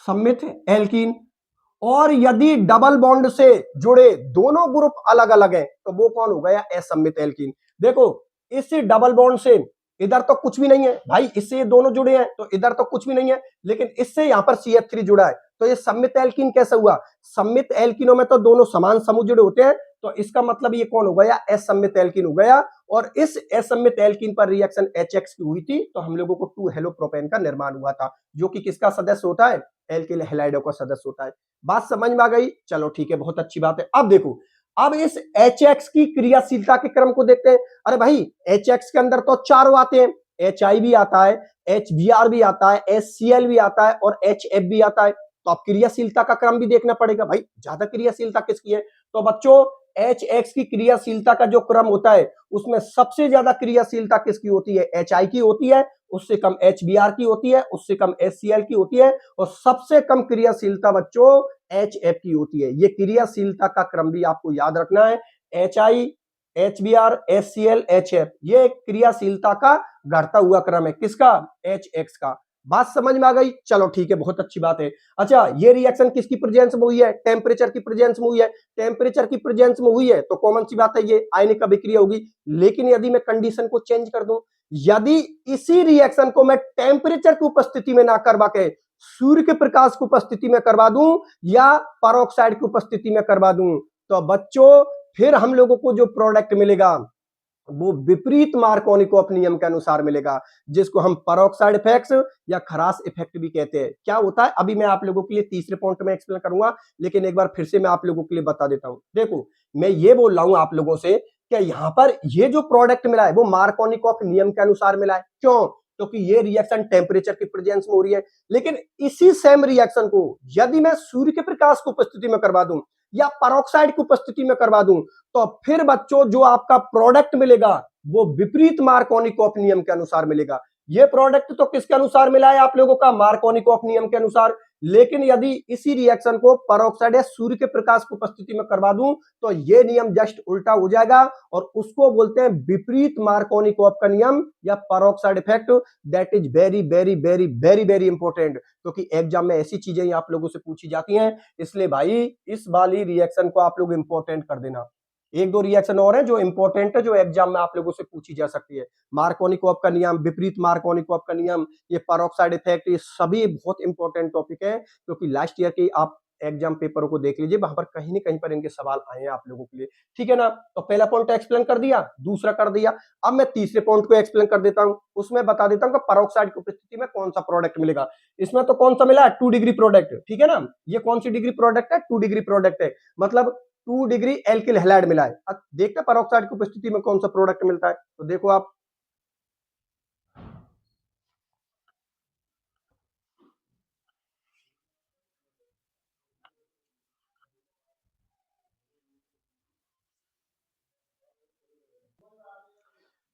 Speaker 1: सम्मित एल्कीन। और यदि डबल बॉन्ड से जुड़े दोनों ग्रुप अलग अलग हैं तो वो कौन हो गया, असम्मित एल्कीन। देखो इस डबल बॉन्ड से इधर तो कुछ भी नहीं है भाई, इससे ये दोनों जुड़े हैं तो इधर तो कुछ भी नहीं है, लेकिन इससे यहां पर CH3 जुड़ा है, तो ये सम्मित एल्कीन कैसे हुआ। सम्मित एल्कीनों में तो दोनों समान समूह जुड़े होते हैं, तो इसका मतलब ये कौन हो गया, असम्मित एल्कीन हो गया। और इस असम्मित एल्कीन पर रिएक्शन HX की हुई थी तो हम लोगों को 2 हेलोप्रोपेन का निर्माण हुआ था, जो कि किसका सदस्य होता है, एल्किल हैलाइडों का सदस्य होता है। बात समझ में आ गई, चलो ठीक है, बहुत अच्छी बात है। अब देखो, अब इस HX की क्रियाशीलता के क्रम को देखते हैं। अरे भाई HX के अंदर तो चारों आते हैं, HI भी आता है, HBr भी आता है, HCl भी आता है और HF भी आता है, तो अब क्रियाशीलता का क्रम भी देखना पड़ेगा भाई, ज्यादा क्रियाशीलता किसकी है। तो बच्चों HX की क्रियाशीलता का जो क्रम होता है उसमें सबसे ज्यादा क्रियाशीलता किसकी होती है, HI की होती है, उससे कम HBr की होती है, उससे कम HCl की होती है, और सबसे कम क्रियाशीलता बच्चों HF की होती है। ये क्रियाशीलता का क्रम भी आपको याद रखना है, HI, HBr, HCl, HF, ये क्रियाशीलता का घटता हुआ क्रम है, किसका, HX का। बात समझ में आ गई, चलो ठीक है, बहुत अच्छी बात है। अच्छा ये रिएक्शन किसकी प्रेजेंस में हुई है, टेम्परेचर की प्रेजेंस में हुई है। टेम्परेचर की प्रेजेंस में हुई है तो कॉमन सी बात है ये आयनिक अभिक्रिया होगी। लेकिन यदि मैं कंडीशन को चेंज कर दूं, यदि इसी रिएक्शन को मैं टेम्परेचर की उपस्थिति में ना करवा के सूर्य के प्रकाश की उपस्थिति में करवा दूं या परऑक्साइड की उपस्थिति में करवा दूं, तो बच्चों फिर हम लोगों को जो प्रोडक्ट मिलेगा वो विपरीत मार्कोनिकोव नियम के अनुसार मिलेगा, जिसको हम परऑक्साइड इफेक्ट्स या खराश इफेक्ट भी कहते हैं। क्या होता है अभी मैं आप लोगों के लिए तीसरे पॉइंट में एक्सप्लेन करूंगा, लेकिन एक बार फिर से मैं आप लोगों के लिए बता देता हूं। देखो मैं ये बोल रहा हूं आप लोगों से कि यहां पर ये जो प्रोडक्ट मिला है वो मार्कोनिकोव नियम के अनुसार मिला है। क्यों, क्योंकि ये रिएक्शन टेम्परेचर की प्रेजेंस में हो रही है। लेकिन इसी सेम रिएक्शन को यदि मैं सूर्य के प्रकाश की उपस्थिति में करवा दूं या परऑक्साइड की उपस्थिति में करवा दूं, तो फिर बच्चों जो आपका प्रोडक्ट मिलेगा वो विपरीत मार्कोनिकोव नियम के अनुसार मिलेगा। ये प्रोडक्ट तो किसके अनुसार मिला है आप लोगों का, मार्कोनिकोव नियम के अनुसार। लेकिन यदि इसी रिएक्शन को परऑक्साइड या सूर्य के प्रकाश की उपस्थिति में करवा दूं तो ये नियम जस्ट उल्टा हो जाएगा, और उसको बोलते हैं विपरीत मार्कोनिकोव का नियम या peroxide effect. That is very very very very very important, क्योंकि एग्जाम में ऐसी चीजें आप लोगों से पूछी जाती हैं। इसलिए भाई इस वाली रिएक्शन को आप लोग इंपॉर्टेंट कर देना। एक दो रिएक्शन और है जो इंपॉर्टेंट है, जो एग्जाम में आप लोगों से पूछी जा सकती है। मार्कोनिकोव का नियम, विपरीत मार्कोनिकोव का नियम, ये परऑक्साइड इफेक्ट, ये सभी बहुत इंपॉर्टेंट टॉपिक है, क्योंकि लास्ट ईयर के आप एग्जाम पेपरों को देख लीजिए, वहां पर कहीं न कहीं पर इनके सवाल आए हैं आप लोगों के लिए। ठीक है ना, तो पहला पॉइंट एक्सप्लेन कर दिया, दूसरा कर दिया। अब मैं तीसरे पॉइंट को एक्सप्लेन कर देता हूं। उसमें बता देता हूं कि परऑक्साइड की उपस्थिति में कौन सा प्रोडक्ट मिलेगा। इसमें तो कौन सा मिला है, 2 डिग्री प्रोडक्ट। ठीक है ना, ये कौन सी डिग्री प्रोडक्ट है, 2 डिग्री प्रोडक्ट है, मतलब 2 डिग्री एल्किल हैलाइड मिला है। अब देखते हैं परऑक्साइड की उपस्थिति में कौन सा प्रोडक्ट मिलता है। तो देखो आप,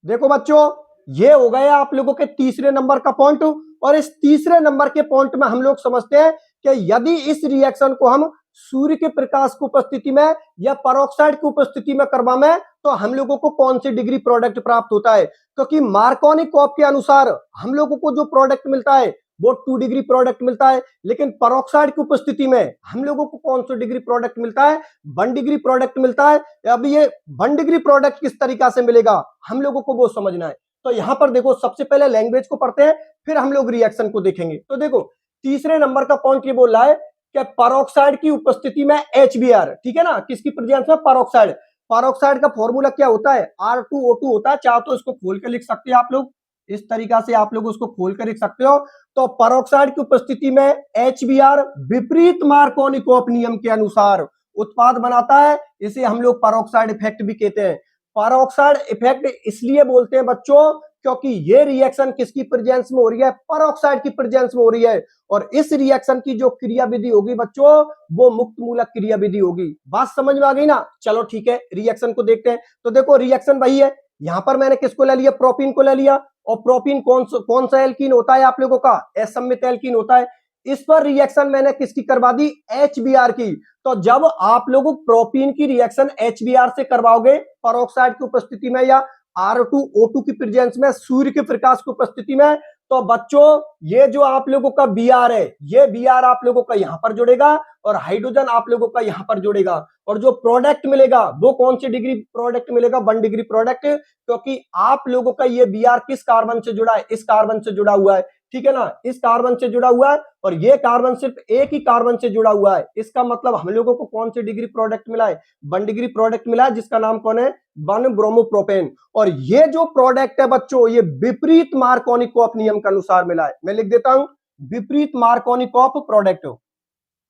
Speaker 1: देखो बच्चों ये हो गया आप लोगों के तीसरे नंबर का पॉइंट। और इस तीसरे नंबर के पॉइंट में हम लोग समझते हैं कि यदि इस रिएक्शन को हम सूर्य के प्रकाश की उपस्थिति में या परऑक्साइड की उपस्थिति में करवाएं तो हम लोगों को कौन सी डिग्री प्रोडक्ट प्राप्त होता है। क्योंकि मार्कोनिकोव के अनुसार हम लोगों को जो प्रोडक्ट मिलता है वो 2 डिग्री प्रोडक्ट मिलता है। लेकिन पेरोक्साइड की उपस्थिति में हम लोगों को कौन सा डिग्री प्रोडक्ट मिलता है? 1 डिग्री प्रोडक्ट मिलता है। अब ये 1 डिग्री प्रोडक्ट किस तरीका से मिलेगा हम लोगों को वो समझना है। तो यहां पर देखो, सबसे पहले लैंग्वेज को पढ़ते हैं, फिर हम लोग रिएक्शन को देखेंगे। तो देखो, तीसरे नंबर का पॉइंट ये बोल रहा है कि पेरोक्साइड की उपस्थिति में HBr, ठीक है ना, किसकी प्रेजेंस में? पेरोक्साइड। पेरोक्साइड का फॉर्मूला क्या होता है? R2O2 होता है। चाहो तो इसको खोल कर लिख सकते हैं आप लोग, इस तरीका से आप लोग उसको खोल कर लिख सकते हो। तो पेरोक्साइड की उपस्थिति में HBr विपरीत मार्कोनिकॉफ नियम के अनुसार उत्पाद बनाता है। इसे हम लोग पेरोक्साइड इफेक्ट भी कहते हैं। पेरोक्साइड इफेक्ट इसलिए बोलते हैं बच्चों, क्योंकि ये रिएक्शन किसकी प्रेजेंस में हो रही है? पेरोक्साइड की प्रेजेंस में हो रही है। और इस रिएक्शन की जो क्रिया विधि होगी बच्चों, वो मुक्त मूलक क्रिया विधि होगी। बात समझ में आ गई ना? चलो ठीक है, रिएक्शन को देखते हैं। तो देखो, रिएक्शन वही है। यहां पर मैंने किसको ले लिया? प्रोपीन को ले लिया। और प्रोपीन कौन सा एल्कीन होता है आप लोगों का? असम्मित एल्कीन होता है। इस पर रिएक्शन मैंने किसकी करवा दी? HBr की। तो जब आप लोग प्रोपीन की रिएक्शन HBr से करवाओगे पेरोक्साइड की उपस्थिति में या R2O2 की प्रेजेंस में, सूर्य के प्रकाश की उपस्थिति में, तो बच्चों ये जो आप लोगों का Br है, ये Br आप लोगों का यहां पर जुड़ेगा और हाइड्रोजन आप लोगों का यहां पर जुड़ेगा। और जो प्रोडक्ट मिलेगा वो कौन सी डिग्री प्रोडक्ट मिलेगा? 1 डिग्री प्रोडक्ट। क्योंकि आप लोगों का ये Br किस कार्बन से जुड़ा है? इस कार्बन से जुड़ा हुआ है, ठीक है ना, इस कार्बन से जुड़ा हुआ है। और ये कार्बन सिर्फ एक ही कार्बन से जुड़ा हुआ है। इसका मतलब हम लोगों को कौन सी डिग्री प्रोडक्ट मिला है? 1 डिग्री प्रोडक्ट मिला है, जिसका नाम कौन है? 1 ब्रोमोप्रोपेन। और ये जो प्रोडक्ट है बच्चों, ये विपरीत मार्कोनिकॉफ नियम के अनुसार मिला है। मैं लिख देता हूं, विपरीत मार्कोनिकॉफ प्रोडक्ट।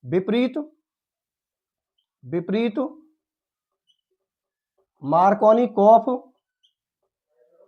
Speaker 1: विपरीत विपरीत मार्कोनिकॉफ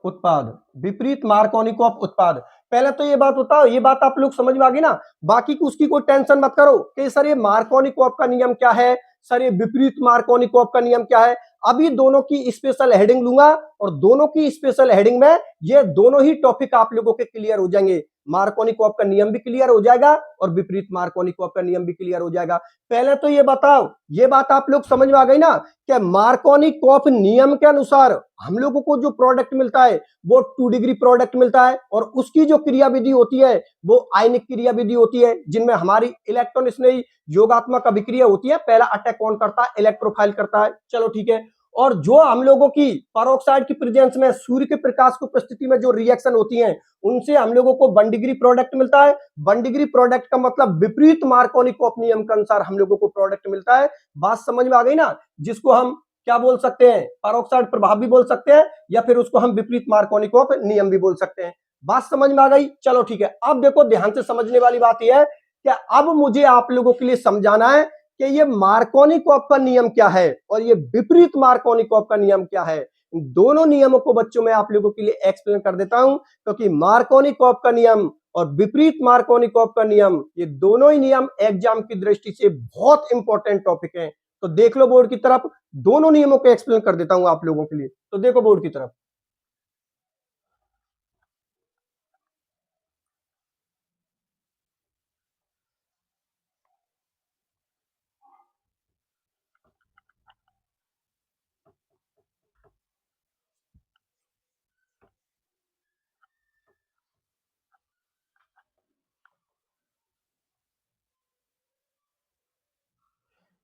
Speaker 1: उत्पाद। विपरीत मार्कोनिकॉफ उत्पाद। पहले तो ये बात बताओ, ये बात आप लोग समझ में आ गई ना? बाकी की उसकी कोई टेंशन मत करो कि सर ये मार्कोनिकॉफ का नियम क्या है, सर ये विपरीत मार्कोनिकॉफ का नियम क्या है। अभी दोनों की स्पेशल हेडिंग लूंगा और दोनों की स्पेशल हेडिंग में ये दोनों ही टॉपिक आप लोगों के क्लियर हो जाएंगे। मार्कोनिकॉफ का नियम भी क्लियर हो जाएगा और विपरीत मार्कोनिकॉफ का नियम भी क्लियर हो जाएगा। पहले तो ये बताओ, ये बात आप लोग समझ में आ गई ना कि मार्कोनिकॉफ नियम के अनुसार हम लोगों को जो प्रोडक्ट मिलता है वो 2 डिग्री प्रोडक्ट मिलता है। और उसकी जो क्रिया विधि होती है वो आयनिक क्रिया विधि होती है, जिनमें हमारी इलेक्ट्रॉन स्नेही योगात्मक अभिक्रिया होती है। पहला अटैक कौन करता है? इलेक्ट्रोफाइल करता है। चलो ठीक है। और जो हम लोगों की पेरोक्साइड की प्रेजेंस में सूर्य के प्रकाश की उपस्थिति में जो रिएक्शन होती है, उनसे हम लोगों को 1 डिग्री प्रोडक्ट मिलता है। 1 डिग्री प्रोडक्ट का मतलब विपरीत मार्कोनिकॉफ नियम के अनुसार हम लोगों को प्रोडक्ट मिलता है। बात समझ में आ गई ना? जिसको हम क्या बोल सकते हैं? पेरोक्साइड प्रभाव भी बोल सकते हैं, या फिर उसको हम विपरीत मार्कोनिकॉफ नियम भी बोल सकते हैं। बात समझ में आ गई? चलो ठीक है। अब देखो, ध्यान से समझने वाली बात यह है कि अब मुझे आप लोगों के लिए समझाना है कि ये मार्कोनिकॉफ का नियम क्या है और ये विपरीत मार्कोनिकॉफ का नियम क्या है। इन दोनों नियमों को बच्चों मैं आप लोगों के लिए एक्सप्लेन कर देता हूं, क्योंकि मार्कोनिकॉफ का नियम और विपरीत मार्कोनिकॉफ का नियम, ये दोनों ही नियम एग्जाम की दृष्टि से बहुत इंपॉर्टेंट टॉपिक हैं। तो देख लो बोर्ड की तरफ, दोनों नियमों को एक्सप्लेन कर देता हूं आप लोगों के लिए। तो देखो बोर्ड की तरफ,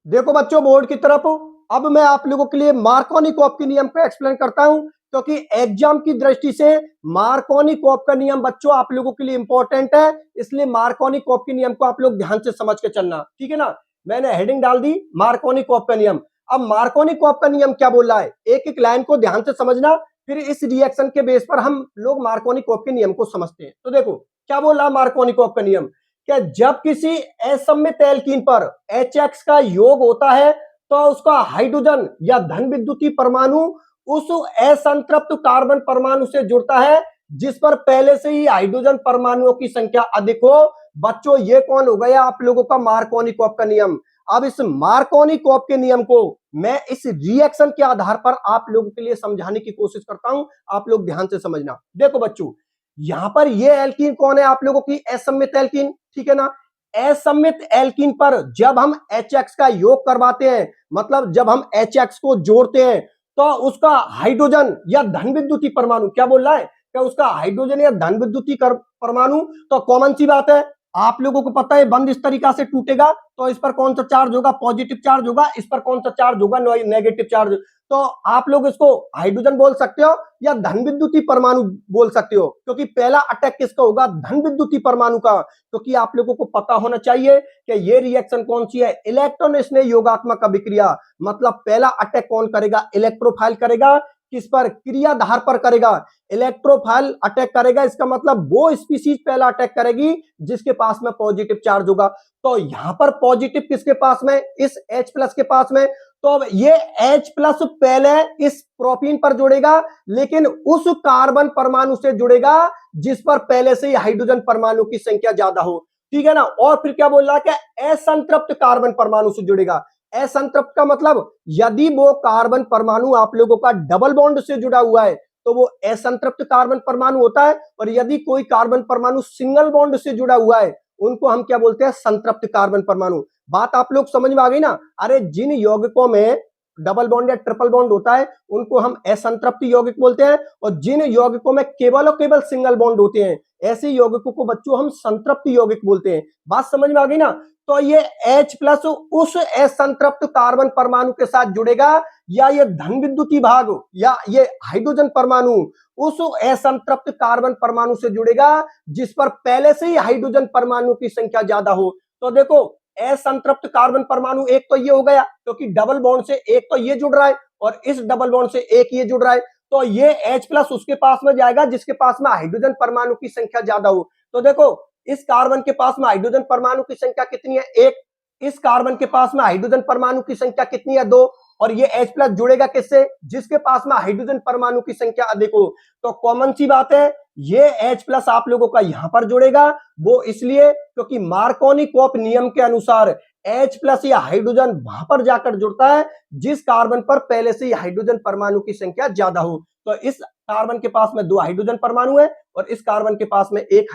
Speaker 1: देखो बच्चों बोर्ड की तरफ, अब मैं आप लोगों के लिए मार्कोनिकॉफ के नियम को एक्सप्लेन करता हूं, क्योंकि एग्जाम की दृष्टि से मार्कोनिकॉफ का नियम बच्चों आप लोगों के लिए इंपॉर्टेंट है। इसलिए मार्कोनिकॉफ के नियम को आप लोग ध्यान से समझ के चलना, ठीक है ना? मैंने हेडिंग डाल दी मार्कोनिकॉफ का नियम। अब मार्कोनिकॉफ का नियम क्या बोल रहा है, एक एक लाइन को ध्यान से समझना, फिर इस रिएक्शन के बेस पर हम लोग मार्कोनिकॉफ के नियम को समझते हैं। तो देखो क्या बोल रहा है मार्कोनिकॉफ का नियम, कि जब किसी असम्मित एल्कीन पर HX का योग होता है तो उसका हाइड्रोजन या धन विद्युतीय परमाणु उस असंतृप्त कार्बन परमाणु से जुड़ता है जिस पर पहले से ही हाइड्रोजन परमाणुओं की संख्या अधिक हो। बच्चों ये कौन हो गया आप लोगों का मार्कोनिकॉफ का नियम। अब इस मार्कोनिकॉफ के नियम को मैं इस रिएक्शन के आधार पर आप लोगों के लिए समझाने की कोशिश करता हूं, आप लोग ध्यान से समझना। देखो बच्चों, यहां पर ये एल्कीन कौन है आप लोगों की? असम्मित एल्कीन, ठीक है ना? असम्मित एल्कीन पर जब हम HX का योग करवाते हैं, मतलब जब हम HX को जोड़ते हैं, तो उसका हाइड्रोजन या धन विद्युतीय परमाणु क्या बोल रहा है क्या उसका हाइड्रोजन या धन विद्युतीय परमाणु? तो कॉमन सी बात है, आप लोगों को पता है बंद इस तरीका से टूटेगा तो इस पर कौन सा चार्ज होगा? पॉजिटिव चार्ज होगा। इस पर कौन सा चार्ज होगा? Negative charge. तो आप लोग इसको हाइड्रोजन बोल सकते हो या धन विद्युतीय परमाणु बोल सकते हो, क्योंकि पहला अटैक किसका होगा? धन विद्युतीय परमाणु का। क्योंकि आप लोगों को पता होना चाहिए कि ये रिएक्शन कौन सी है? इलेक्ट्रॉन स्नेह योगात्मक अभिक्रिया। मतलब पहला अटैक कौन करेगा? इलेक्ट्रोफाइल करेगा। किस पर? क्रियाधार पर करेगा। इलेक्ट्रोफाइल अटैक करेगा, इसका मतलब वो स्पीशीज पहला अटैक करेगी जिसके पास में पॉजिटिव चार्ज होगा। तो यहां पर पॉजिटिव किसके पास में? इस H+ के पास में। तो अब ये H+ पहले इस प्रोपीन पर जुड़ेगा, लेकिन उस कार्बन परमाणु से जुड़ेगा जिस पर पहले से ही हाइड्रोजन परमाणु की संख्या ज्यादा हो। ठीक है ना? और फिर क्या बोल रहा है? असंतृप्त कार्बन परमाणु से जुड़ेगा। असंतृप्त का मतलब यदि वो कार्बन परमाणु आप लोगों का डबल बॉन्ड से जुड़ा हुआ है तो वो असंतृप्त कार्बन परमाणु होता है, और यदि कोई कार्बन परमाणु सिंगल बॉन्ड से जुड़ा हुआ है उनको हम क्या बोलते हैं? संतृप्त कार्बन परमाणु। बात आप लोग समझ में आ गई ना? अरे जिन यौगिकों में डबल बॉन्ड या ट्रिपल बॉन्ड होता है उनको हम असंतृप्त यौगिक बोलते हैं, और जिन यौगिकों में केवल और केवल सिंगल बॉन्ड होते हैं ऐसे यौगिकों को बच्चों हम संतृप्त यौगिक बोलते हैं। बात समझ में आ गई ना? तो ये H+ उस असंतृप्त कार्बन परमाणु के साथ जुड़ेगा, या ये धन विद्युतीय भाग या ये हाइड्रोजन परमाणु उस असंतृप्त कार्बन परमाणु से जुड़ेगा जिस पर पहले से ही हाइड्रोजन परमाणु की संख्या ज्यादा हो। तो देखो, असंतृप्त कार्बन परमाणु एक तो ये हो गया, क्योंकि डबल बॉन्ड से एक तो ये जुड़ रहा है और इस डबल बॉन्ड से एक ये जुड़ रहा है। तो ये H+ उसके पास में जाएगा जिसके पास में हाइड्रोजन परमाणु की संख्या ज्यादा हो। तो देखो, इस कार्बन के पास में हाइड्रोजन परमाणु की संख्या कितनी है? 1। इस कार्बन के पास में हाइड्रोजन परमाणु की संख्या कितनी है? 2। और ये H+ जुड़ेगा किससे? जिसके पास में हाइड्रोजन परमाणु की संख्या अधिक हो। तो कॉमन सी बात है, ये H+ आप लोगों का यहां पर जुड़ेगा। वो इसलिए क्योंकि मार्कोनी-कॉप नियम के अनुसार H+ या हाइड्रोजन वहां पर जाकर जुड़ता है जिस कार्बन पर पहले से ही हाइड्रोजन परमाणु की संख्या ज्यादा हो। तो इस कार्बन के पास में 2 हाइड्रोजन परमाणु है और इस कार्बन के पास में एक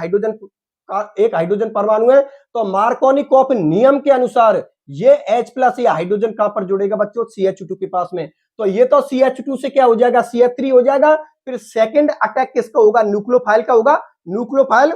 Speaker 1: हाइड्रोजन परमाणु है। तो मार्कोनी-कॉप नियम के अनुसार ये H+ या हाइड्रोजन कहां पर जुड़ेगा बच्चों? CH2 के पास में। तो ये तो CH2 से क्या हो जाएगा? CH3 हो जाएगा। फिर सेकंड अटैक किसका होगा? न्यूक्लियोफाइल का होगा। न्यूक्लियोफाइल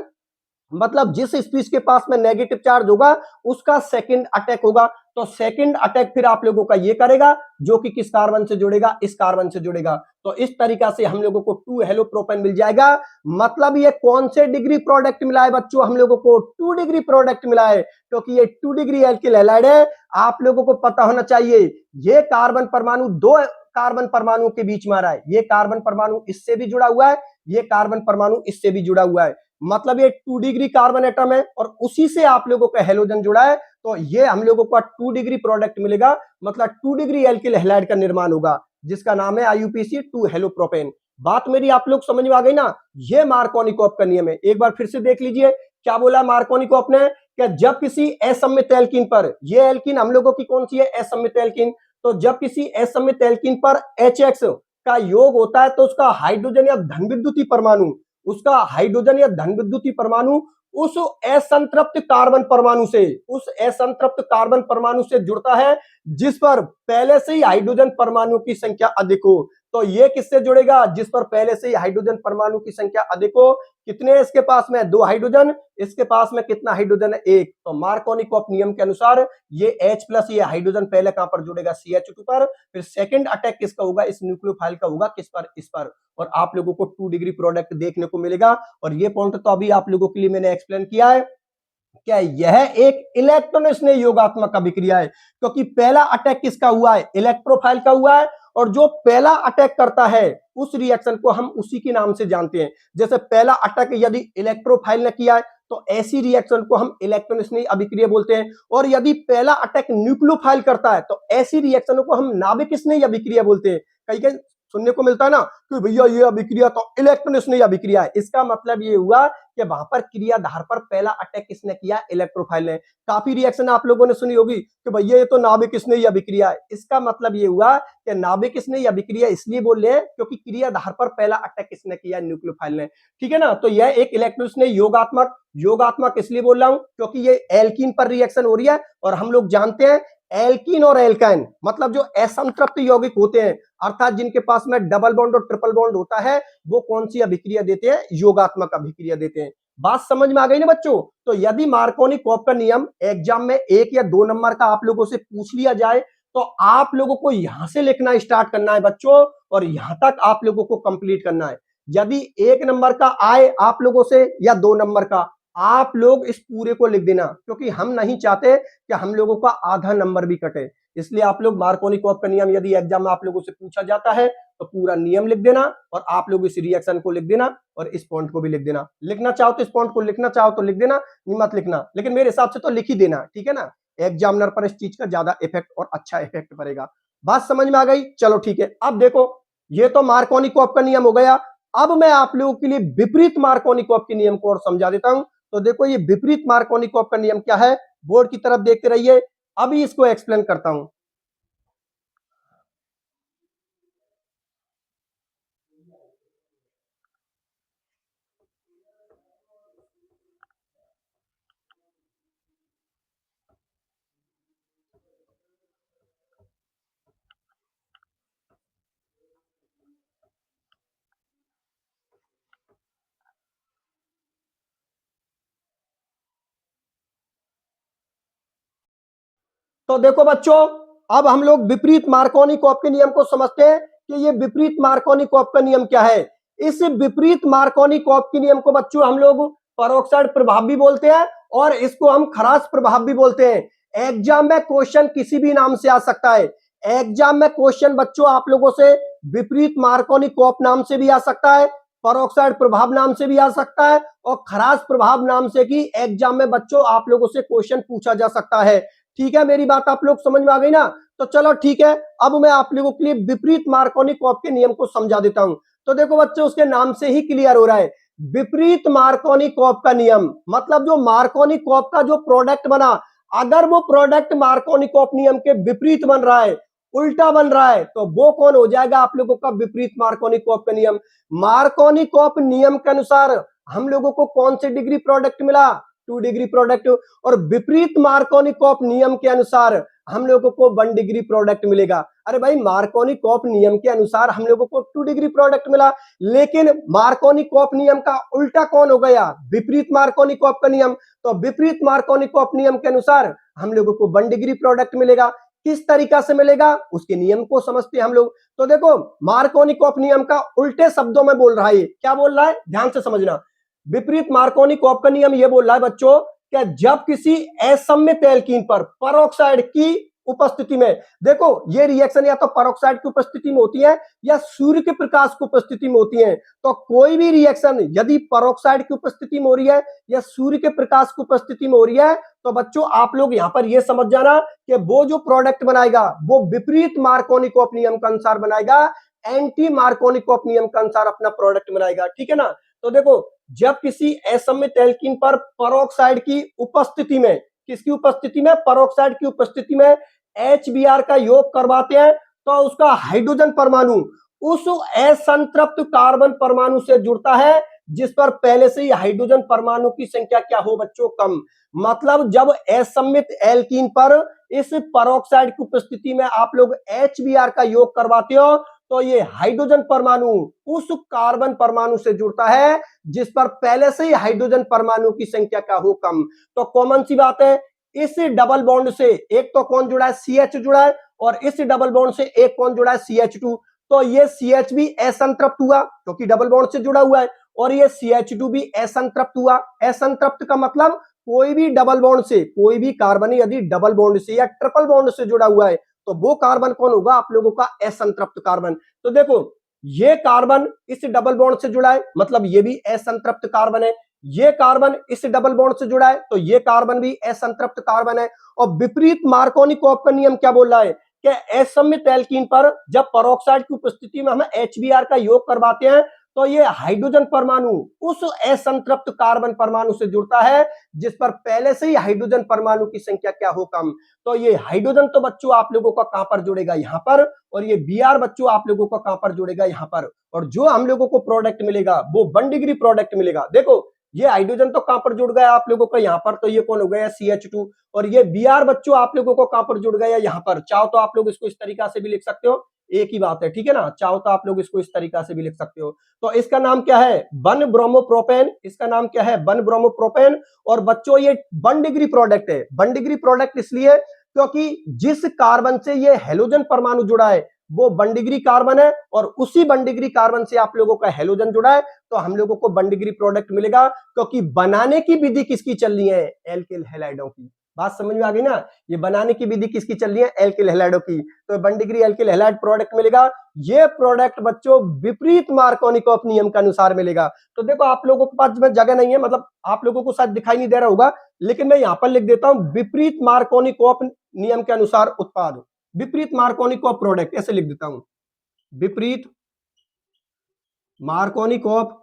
Speaker 1: मतलब जिस स्पीशीज के पास में नेगेटिव चार्ज होगा उसका सेकंड अटैक होगा। तो सेकंड अटैक फिर आप लोगों का ये करेगा जो कि किस कार्बन से जुड़ेगा? इस कार्बन से जुड़ेगा। तो इस तरीका से हम लोगों को 2 हेलोप्रोपेन मिल जाएगा। मतलब ये कौन से डिग्री प्रोडक्ट मिला है बच्चों? हम लोगों को 2 डिग्री प्रोडक्ट मिला है, क्योंकि ये 2 डिग्री एल्किल हैलाइड है। आप लोगों को पता होना चाहिए ये कार्बन परमाणु 2 कार्बन परमाणु के बीच में आ रहा है। ये कार्बन परमाणु इससे भी जुड़ा हुआ है, ये कार्बन परमाणु इससे भी जुड़ा हुआ है। मतलब ये 2 डिग्री कार्बन एटम है और उसी से आप लोगों का हेलोजन जुड़ा है। तो ये हम लोगों को 2 डिग्री प्रोडक्ट मिलेगा, मतलब 2 डिग्री एल्किल हैलाइड का निर्माण होगा जिसका नाम है IUPAC 2 हेलोप्रोपेन। बात मेरी आप लोग समझ में आ गई ना? ये मार्कोनी-कॉप का नियम है। एक बार फिर से देख लीजिए क्या बोला मार्कोनी-कॉप ने, कि जब किसी असममित एल्कीन पर, ये एल्कीन हम लोगों की कौन सी है? असममित एल्कीन। तो जब किसी असममित एल्कीन पर HX का योग होता है तो उसका हाइड्रोजन या धन विद्युतीय परमाणु, उसका हाइड्रोजन या धन विद्युतीय परमाणु उस असंतृप्त कार्बन परमाणु से, उस असंतृप्त कार्बन परमाणु से जुड़ता है जिस पर पहले से ही हाइड्रोजन परमाणु की संख्या अधिक हो। तो ये किससे जुड़ेगा? जिस पर पहले से ही हाइड्रोजन परमाणु की संख्या अधिक हो। कितने है इसके पास में? 2 हाइड्रोजन। इसके पास में कितना हाइड्रोजन है? 1। तो मार्कोनी-कॉप नियम के अनुसार ये H+ ये हाइड्रोजन पहले कहां पर जुड़ेगा? CH2 पर। फिर सेकंड अटैक किसका होगा? इस न्यूक्लियोफाइल का होगा। किस पर? इस पर। और आप लोगों को 2 डिग्री प्रोडक्ट देखने को मिलेगा। और ये पॉइंट तो अभी आप लोगों के लिए मैंने एक्सप्लेन किया है। क्या यह एक इलेक्ट्रॉन स्नेह योगात्मक अभिक्रिया है, क्योंकि पहला अटैक किसका हुआ है? इलेक्ट्रोफाइल का हुआ है। और जो पहला अटैक करता है उस रिएक्शन को हम उसी के नाम से जानते हैं। जैसे पहला अटैक यदि इलेक्ट्रोफाइल ने किया है तो ऐसी रिएक्शन को हम इलेक्ट्रॉन स्नेह अभिक्रिया बोलते हैं। और यदि पहला अटैक न्यूक्लियोफाइल करता है तो ऐसी रिएक्शनों को हम नाभिक स्नेह अभिक्रिया बोलते हैं। कई कई सुनने को मिलता है ना कि भैया ये अभिक्रिया तो इलेक्ट्रॉन स्नेह अभिक्रिया है। इसका मतलब ये हुआ कि वहां पर क्रियाधार पर पहला अटैक किसने किया? इलेक्ट्रोफाइल ने। काफी रिएक्शन आप लोगों ने सुनी होगी कि भैया ये तो नाभिक स्नेह अभिक्रिया है। इसका मतलब ये हुआ कि नाभिक स्नेह अभिक्रिया इसलिए बोल रहे हैं क्योंकि क्रियाधार पर पहला अटैक किसने किया? न्यूक्लियोफाइल ने। ठीक है ना? तो यह एक इलेक्ट्रॉन स्नेह योगात्मक इसलिए बोल रहा हूं क्योंकि ये एल्कीन पर रिएक्शन हो रही है और हम लोग जानते हैं एल्कीन और एल्काइन मतलब जो असंतृप्त यौगिक होते हैं, अर्थात जिनके पास में डबल बॉन्ड और ट्रिपल बॉन्ड होता है, वो कौन सी अभिक्रिया देते हैं? योगात्मक अभिक्रिया देते हैं। बात समझ में आ गई ना बच्चों? तो यदि मार्कोनी-कॉप का नियम एग्जाम में 1 या 2 नंबर का आप लोगों से पूछ लिया जाए, तो आप लोगों को यहां से लिखना स्टार्ट करना है बच्चों, और यहां तक आप लोगों को कंप्लीट करना है। यदि 1 नंबर का आए आप लोगों से या 2 नंबर का, आप लोग इस पूरे को लिख देना, क्योंकि हम नहीं चाहते कि हम लोगों का आधा नंबर भी कटे। इसलिए आप लोग मार्कोनी-कॉप का नियम यदि एग्जाम में आप लोगों से पूछा जाता है, तो पूरा नियम लिख देना, और आप लोग इस रिएक्शन को लिख देना, और इस पॉइंट को भी लिख देना। लिखना चाहो तो इस पॉइंट को लिखना चाहो तो लिख देना, नहीं मत लिखना, लेकिन मेरे हिसाब से तो लिख ही देना, ठीक है ना? एग्जामिनर पर इस चीज का ज्यादा इफेक्ट और अच्छा इफेक्ट पड़ेगा। बात समझ में आ गई? चलो ठीक है। अब देखो, ये तो मार्कोनी-कॉप का नियम हो गया। अब मैं आप लोगों के लिए विपरीत मार्कोनी-कॉप के नियम को और समझा देता हूं। तो देखो, ये विपरीत मार्कोनी-कॉप का नियम क्या है, बोर्ड की तरफ देखते रहिए, अभी इसको एक्सप्लेन करता हूं। तो देखो बच्चों, अब हम लोग विपरीत मार्कोनी-कॉप के नियम को समझते हैं कि ये विपरीत मार्कोनी-कॉप का नियम क्या है। इस विपरीत मार्कोनी-कॉप के नियम को बच्चों हम लोग परोक्साइड प्रभाव भी बोलते हैं, और इसको हम खरास प्रभाव भी बोलते हैं। एग्जाम में क्वेश्चन किसी भी नाम से आ सकता है। एग्जाम में क्वेश्चन बच्चों आप लोगों से विपरीत मार्कोनी-कॉप नाम से भी आ सकता है, परोक्साइड प्रभाव नाम से भी आ सकता है, और खरास प्रभाव नाम से भी एग्जाम में बच्चों आप लोगों से क्वेश्चन पूछा जा सकता है। ठीक है, मेरी बात आप लोग समझ में आ गई ना? तो चलो ठीक है, अब मैं आप लोगों के लिए विपरीत मार्कोनी-कॉप के नियम को समझा देता हूं। तो देखो बच्चों, उसके नाम से ही क्लियर हो रहा है। विपरीत मार्कोनी-कॉप का नियम मतलब जो मार्कोनी-कॉप का जो प्रोडक्ट बना, अगर वो प्रोडक्ट मार्कोनी-कॉप नियम के विपरीत बन रहा है, उल्टा बन रहा है, तो वो कौन हो जाएगा आप लोगों का विपरीत मार्कोनी-कॉप का नियम। मार्कोनी-कॉप नियम के अनुसार हम लोगों को कौन से डिग्री प्रोडक्ट मिला? 2 डिग्री प्रोडक्ट। और विपरीत मार्कोनी-कॉप नियम के अनुसार हम लोगों को 1 डिग्री प्रोडक्ट मिलेगा। अरे भाई, मार्कोनी-कॉप नियम के अनुसार हम लोगों को 2 डिग्री प्रोडक्ट मिला, लेकिन मार्कोनी-कॉप नियम का उल्टा कौन हो गया? विपरीत मार्कोनी-कॉप का नियम। तो विपरीत मार्कोनी-कॉप नियम के अनुसार हम लोगों को 1 डिग्री प्रोडक्ट मिलेगा। किस तरीका से मिलेगा, उसके नियम को समझते हैं हम लोग। तो देखो, मार्कोनी-कॉप नियम का उल्टे शब्दों में बोल रहा है। क्या बोल रहा है, ध्यान से समझना। विपरीत मार्कोनी-कॉप का नियम यह बोल रहा है बच्चों कि जब किसी असममित एल्कीन पर परोक्साइड की उपस्थिति में, देखो ये रिएक्शन या तो परोक्साइड की उपस्थिति में होती है या सूर्य के प्रकाश की उपस्थिति में होती है। तो कोई भी रिएक्शन यदि परोक्साइड की उपस्थिति में हो रही है या सूर्य के प्रकाश की उपस्थिति में हो रही है, तो बच्चों आप लोग यहां पर यह समझ जाना कि वो जो प्रोडक्ट बनाएगा वो विपरीत मार्कोनी-कॉप नियम के अनुसार बनाएगा, एंटी मार्कोनी-कॉप नियम के अनुसार अपना प्रोडक्ट बनाएगा। ठीक है ना? तो देखो, जब किसी असममित एल्कीन पर परोक्साइड की उपस्थिति में, किसकी उपस्थिति में? परोक्साइड की उपस्थिति में HBr का योग करवाते हैं, तो उसका हाइड्रोजन परमाणु उस असंतृप्त कार्बन परमाणु से जुड़ता है जिस पर पहले से ही हाइड्रोजन परमाणु की संख्या क्या हो बच्चों? कम। मतलब जब असममित एल्कीन पर इस परोक्साइड की उपस्थिति में आप लोग HBr का योग करवाते हो, तो ये हाइड्रोजन परमाणु उस कार्बन परमाणु से जुड़ता है जिस पर पहले से ही हाइड्रोजन परमाणु की संख्या क्या हो? कम। तो कॉमन सी बात है, इस डबल बॉन्ड से एक तो कौन जुड़ा है? CH जुड़ा है, और इस डबल बॉन्ड से एक कौन जुड़ा है? CH2। तो ये CH भी असंतृप्त हुआ क्योंकि डबल बॉन्ड से जुड़ा हुआ है, और ये CH2 भी असंतृप्त हुआ। असंतृप्त का मतलब कोई भी डबल बॉन्ड से, कोई भी कार्बन यदि डबल बॉन्ड से या ट्रिपल बॉन्ड से जुड़ा हुआ है, तो वो कार्बन कौन होगा आप लोगों का? असंतृप्त कार्बन। तो देखो, ये कार्बन इस डबल बॉन्ड से जुड़ा है, मतलब ये भी असंतृप्त कार्बन है। ये कार्बन इस डबल बॉन्ड से जुड़ा है, तो ये कार्बन भी असंतृप्त कार्बन है। और विपरीत मार्कोनी-कॉप का नियम क्या बोल रहा है कि असममित एल्कीन पर जब परोक्साइड की उपस्थिति में हम HBr का योग करवाते हैं, तो ये हाइड्रोजन परमाणु उस असंतृप्त कार्बन परमाणु से जुड़ता है जिस पर पहले से ही हाइड्रोजन परमाणु की संख्या क्या हो? कम। तो ये हाइड्रोजन तो बच्चों आप लोगों का कहां पर जुड़ेगा? यहां पर। और ये Br बच्चों आप लोगों का कहां पर जुड़ेगा? यहां पर। और जो हम लोगों को प्रोडक्ट मिलेगा वो 1 डिग्री प्रोडक्ट मिलेगा। देखो, ये हाइड्रोजन तो कहां पर जुड़ गया आप लोगों का, यहाँ पर, तो ये कौन हो गया CH2, और ये Br बच्चों आप लोगों को कहां पर जुड़ गया, यहाँ पर। चाहो तो आप लोग इसको इस तरीका से भी लिख सकते हो, एक ही बात है, ठीक है ना। चाहो तो आप लोग इसको इस तरीका से भी लिख सकते हो। तो इसका नाम क्या है, 1 ब्रोमोप्रोपेन, इसका नाम क्या है, 1 ब्रोमोप्रोपेन। और बच्चों ये 1 डिग्री प्रोडक्ट है। 1 डिग्री प्रोडक्ट इसलिए क्योंकि जिस कार्बन से ये हेलोजन परमाणु जुड़ा है वो 1 डिग्री कार्बन है, और उसी 1 डिग्री कार्बन से आप लोगों का हेलोजन जुड़ा है, तो हम लोगों को 1 डिग्री प्रोडक्ट मिलेगा। क्योंकि बनाने की विधि किसकी चल रही है, एल्किल हैलाइडों की। बात समझ में आ गई ना, ये बनाने की विधि किसकी चल रही है, एल्किल हैलाइडों की। तो 1 डिग्री एल्किल हैलाइड प्रोडक्ट मिलेगा। ये प्रोडक्ट बच्चों विपरीत मार्कोनिकॉफ नियम के अनुसार मिलेगा। तो देखो आप लोगों के पास जगह नहीं है, मतलब आप लोगों को शायद दिखाई नहीं दे रहा होगा, लेकिन मैं यहां पर लिख देता हूं, विपरीत मार्कोनिकॉफ नियम के अनुसार उत्पाद, विपरीत मार्कोनिकॉफ प्रोडक्ट, ऐसे लिख देता हूं, विपरीत मार्कोनिकॉफ,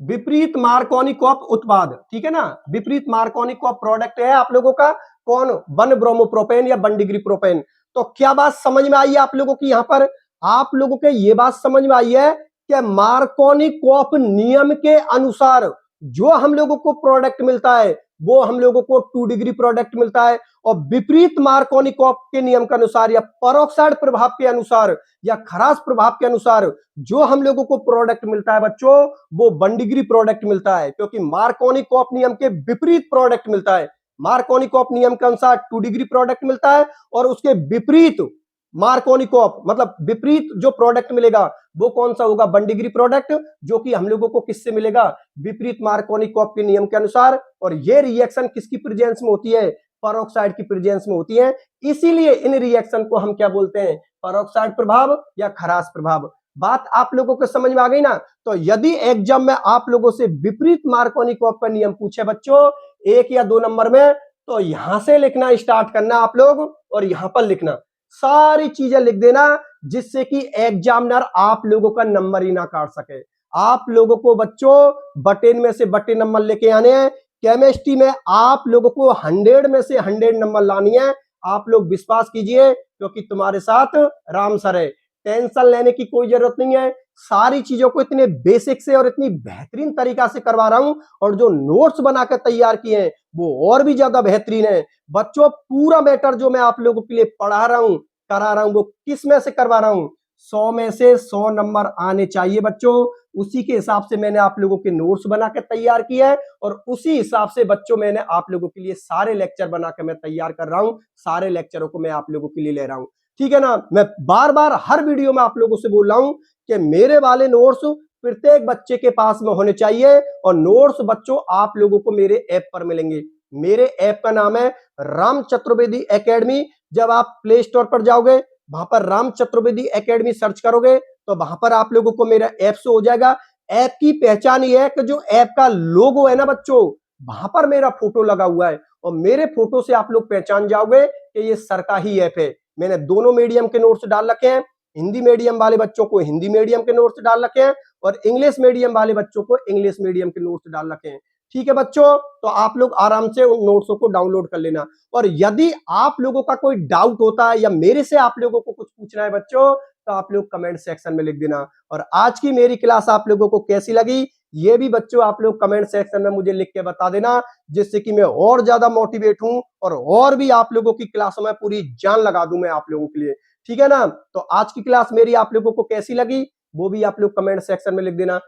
Speaker 1: विपरीत मार्कोनिकॉफ उत्पाद, ठीक है ना। विपरीत मार्कोनिकॉफ प्रोडक्ट है आप लोगों का कौन, 1 ब्रोमोप्रोपेन या 1 डिग्री प्रोपेन। तो क्या बात समझ में आई है आप लोगों की, यहां पर आप लोगों के ये बात समझ में आई है कि मार्कोनिकॉफ नियम के अनुसार जो हम लोगों को प्रोडक्ट मिलता है वो हम लोगों को 2 डिग्री प्रोडक्ट मिलता है, और विपरीत मार्कोनिकॉफ के नियम के अनुसार या परोक्साइड प्रभाव के अनुसार या खराश प्रभाव के अनुसार जो हम लोगों को प्रोडक्ट मिलता है बच्चों वो 1 डिग्री प्रोडक्ट मिलता है, क्योंकि मार्कोनिकॉफ नियम के विपरीत प्रोडक्ट मिलता है। मार्कोनिकॉफ नियम के अनुसार 2 डिग्री प्रोडक्ट मिलता है, और उसके विपरीत मार्कोनिकॉफ मतलब विपरीत जो प्रोडक्ट मिलेगा वो कौन सा होगा, 1 डिग्री प्रोडक्ट, जो कि हम लोगों को किससे मिलेगा, विपरीत मार्कोनिकॉफ के नियम के अनुसार। और ये रिएक्शन किसकी प्रेजेंस में होती है, पेरोक्साइड की प्रेजेंस में होती है। इसीलिए इन रिएक्शन को हम क्या बोलते हैं, पेरोक्साइड प्रभाव या खराश प्रभाव। बात आप लोगों को समझ में आ गई ना। तो यदि एग्जाम में आप लोगों से विपरीत मार्कोनिकॉफ का नियम पूछे बच्चों 1 या 2 नंबर में, तो यहां से लिखना स्टार्ट करना आप लोग, और यहां पर लिखना, सारी चीजें लिख देना, जिससे कि एग्जामिनर आप लोगों का नंबर ही ना काट सके। आप लोगों को बच्चों बटेन में से बटे नंबर लेके आने हैं। केमिस्ट्री में आप लोगों को 100 में से 100 नंबर लानी है। आप लोग विश्वास कीजिए, क्योंकि तुम्हारे साथ राम सर है, टेंशन लेने की कोई जरूरत नहीं है। सारी चीजों को इतने बेसिक से और इतनी बेहतरीन तरीका से करवा रहा हूं, और जो नोट्स बनाकर तैयार किए हैं वो और भी ज्यादा बेहतरीन है। बच्चों पूरा मैटर जो मैं आप लोगों के लिए पढ़ा रहा हूं, करा रहा हूं, वो किस में से करवा रहा हूं, 100 में से 100 नंबर आने चाहिए बच्चों। उसी के हिसाब से मैंने आप लोगों के नोट्स बनाकर तैयार किया है, और उसी हिसाब से बच्चों मैंने आप लोगों के लिए सारे लेक्चर बनाकर मैं तैयार कर रहा हूं। सारे लेक्चरों को मैं आप लोगों के लिए ले रहा हूं, ठीक है ना। मैं बार बार हर वीडियो में आप लोगों से बोल रहा हूं कि मेरे वाले नोट्स प्रत्येक बच्चे के पास में होने चाहिए, और नोट्स बच्चों आप लोगों को मेरे ऐप पर मिलेंगे। मेरे ऐप का नाम है राम चतुर्वेदी एकेडमी। जब आप प्ले स्टोर पर जाओगे, वहां पर राम चतुर्वेदी एकेडमी सर्च करोगे, तो वहां पर आप लोगों को मेरा ऐप शो हो जाएगा। ऐप की पहचान ये है कि जो ऐप का लोगो है ना बच्चों, वहां पर मेरा फोटो लगा हुआ है, और मेरे फोटो से आप लोग पहचान जाओगे कि ये सर का ही ऐप है। मैंने दोनों मीडियम के नोट्स डाल रखे हैं, हिंदी मीडियम वाले बच्चों को हिंदी मीडियम के नोट्स डाल रखे हैं, और इंग्लिश मीडियम वाले बच्चों को इंग्लिश मीडियम के नोट्स डाल रखे हैं, ठीक है बच्चों। तो आप लोग आराम से उन नोट्सों को डाउनलोड कर लेना। और यदि आप लोगों का कोई डाउट होता है या मेरे से आप लोगों को कुछ पूछना है बच्चों, तो आप लोग कमेंट सेक्शन में लिख देना। और आज की मेरी क्लास आप लोगों को कैसी लगी, ये भी बच्चों आप लोग कमेंट सेक्शन में मुझे लिख के बता देना, जिससे कि मैं और ज्यादा मोटिवेट हूं, और भी आप लोगों की क्लासों में पूरी जान लगा दूं मैं आप लोगों के लिए, ठीक है ना। तो आज की क्लास मेरी आप लोगों को कैसी लगी वो भी आप लोग कमेंट सेक्शन में लिख देना,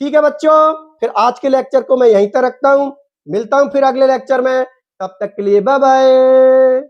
Speaker 1: ठीक है बच्चों। फिर आज के लेक्चर को मैं यहीं तक रखता हूं, मिलता हूं फिर अगले लेक्चर में, तब तक के लिए बाय बाय।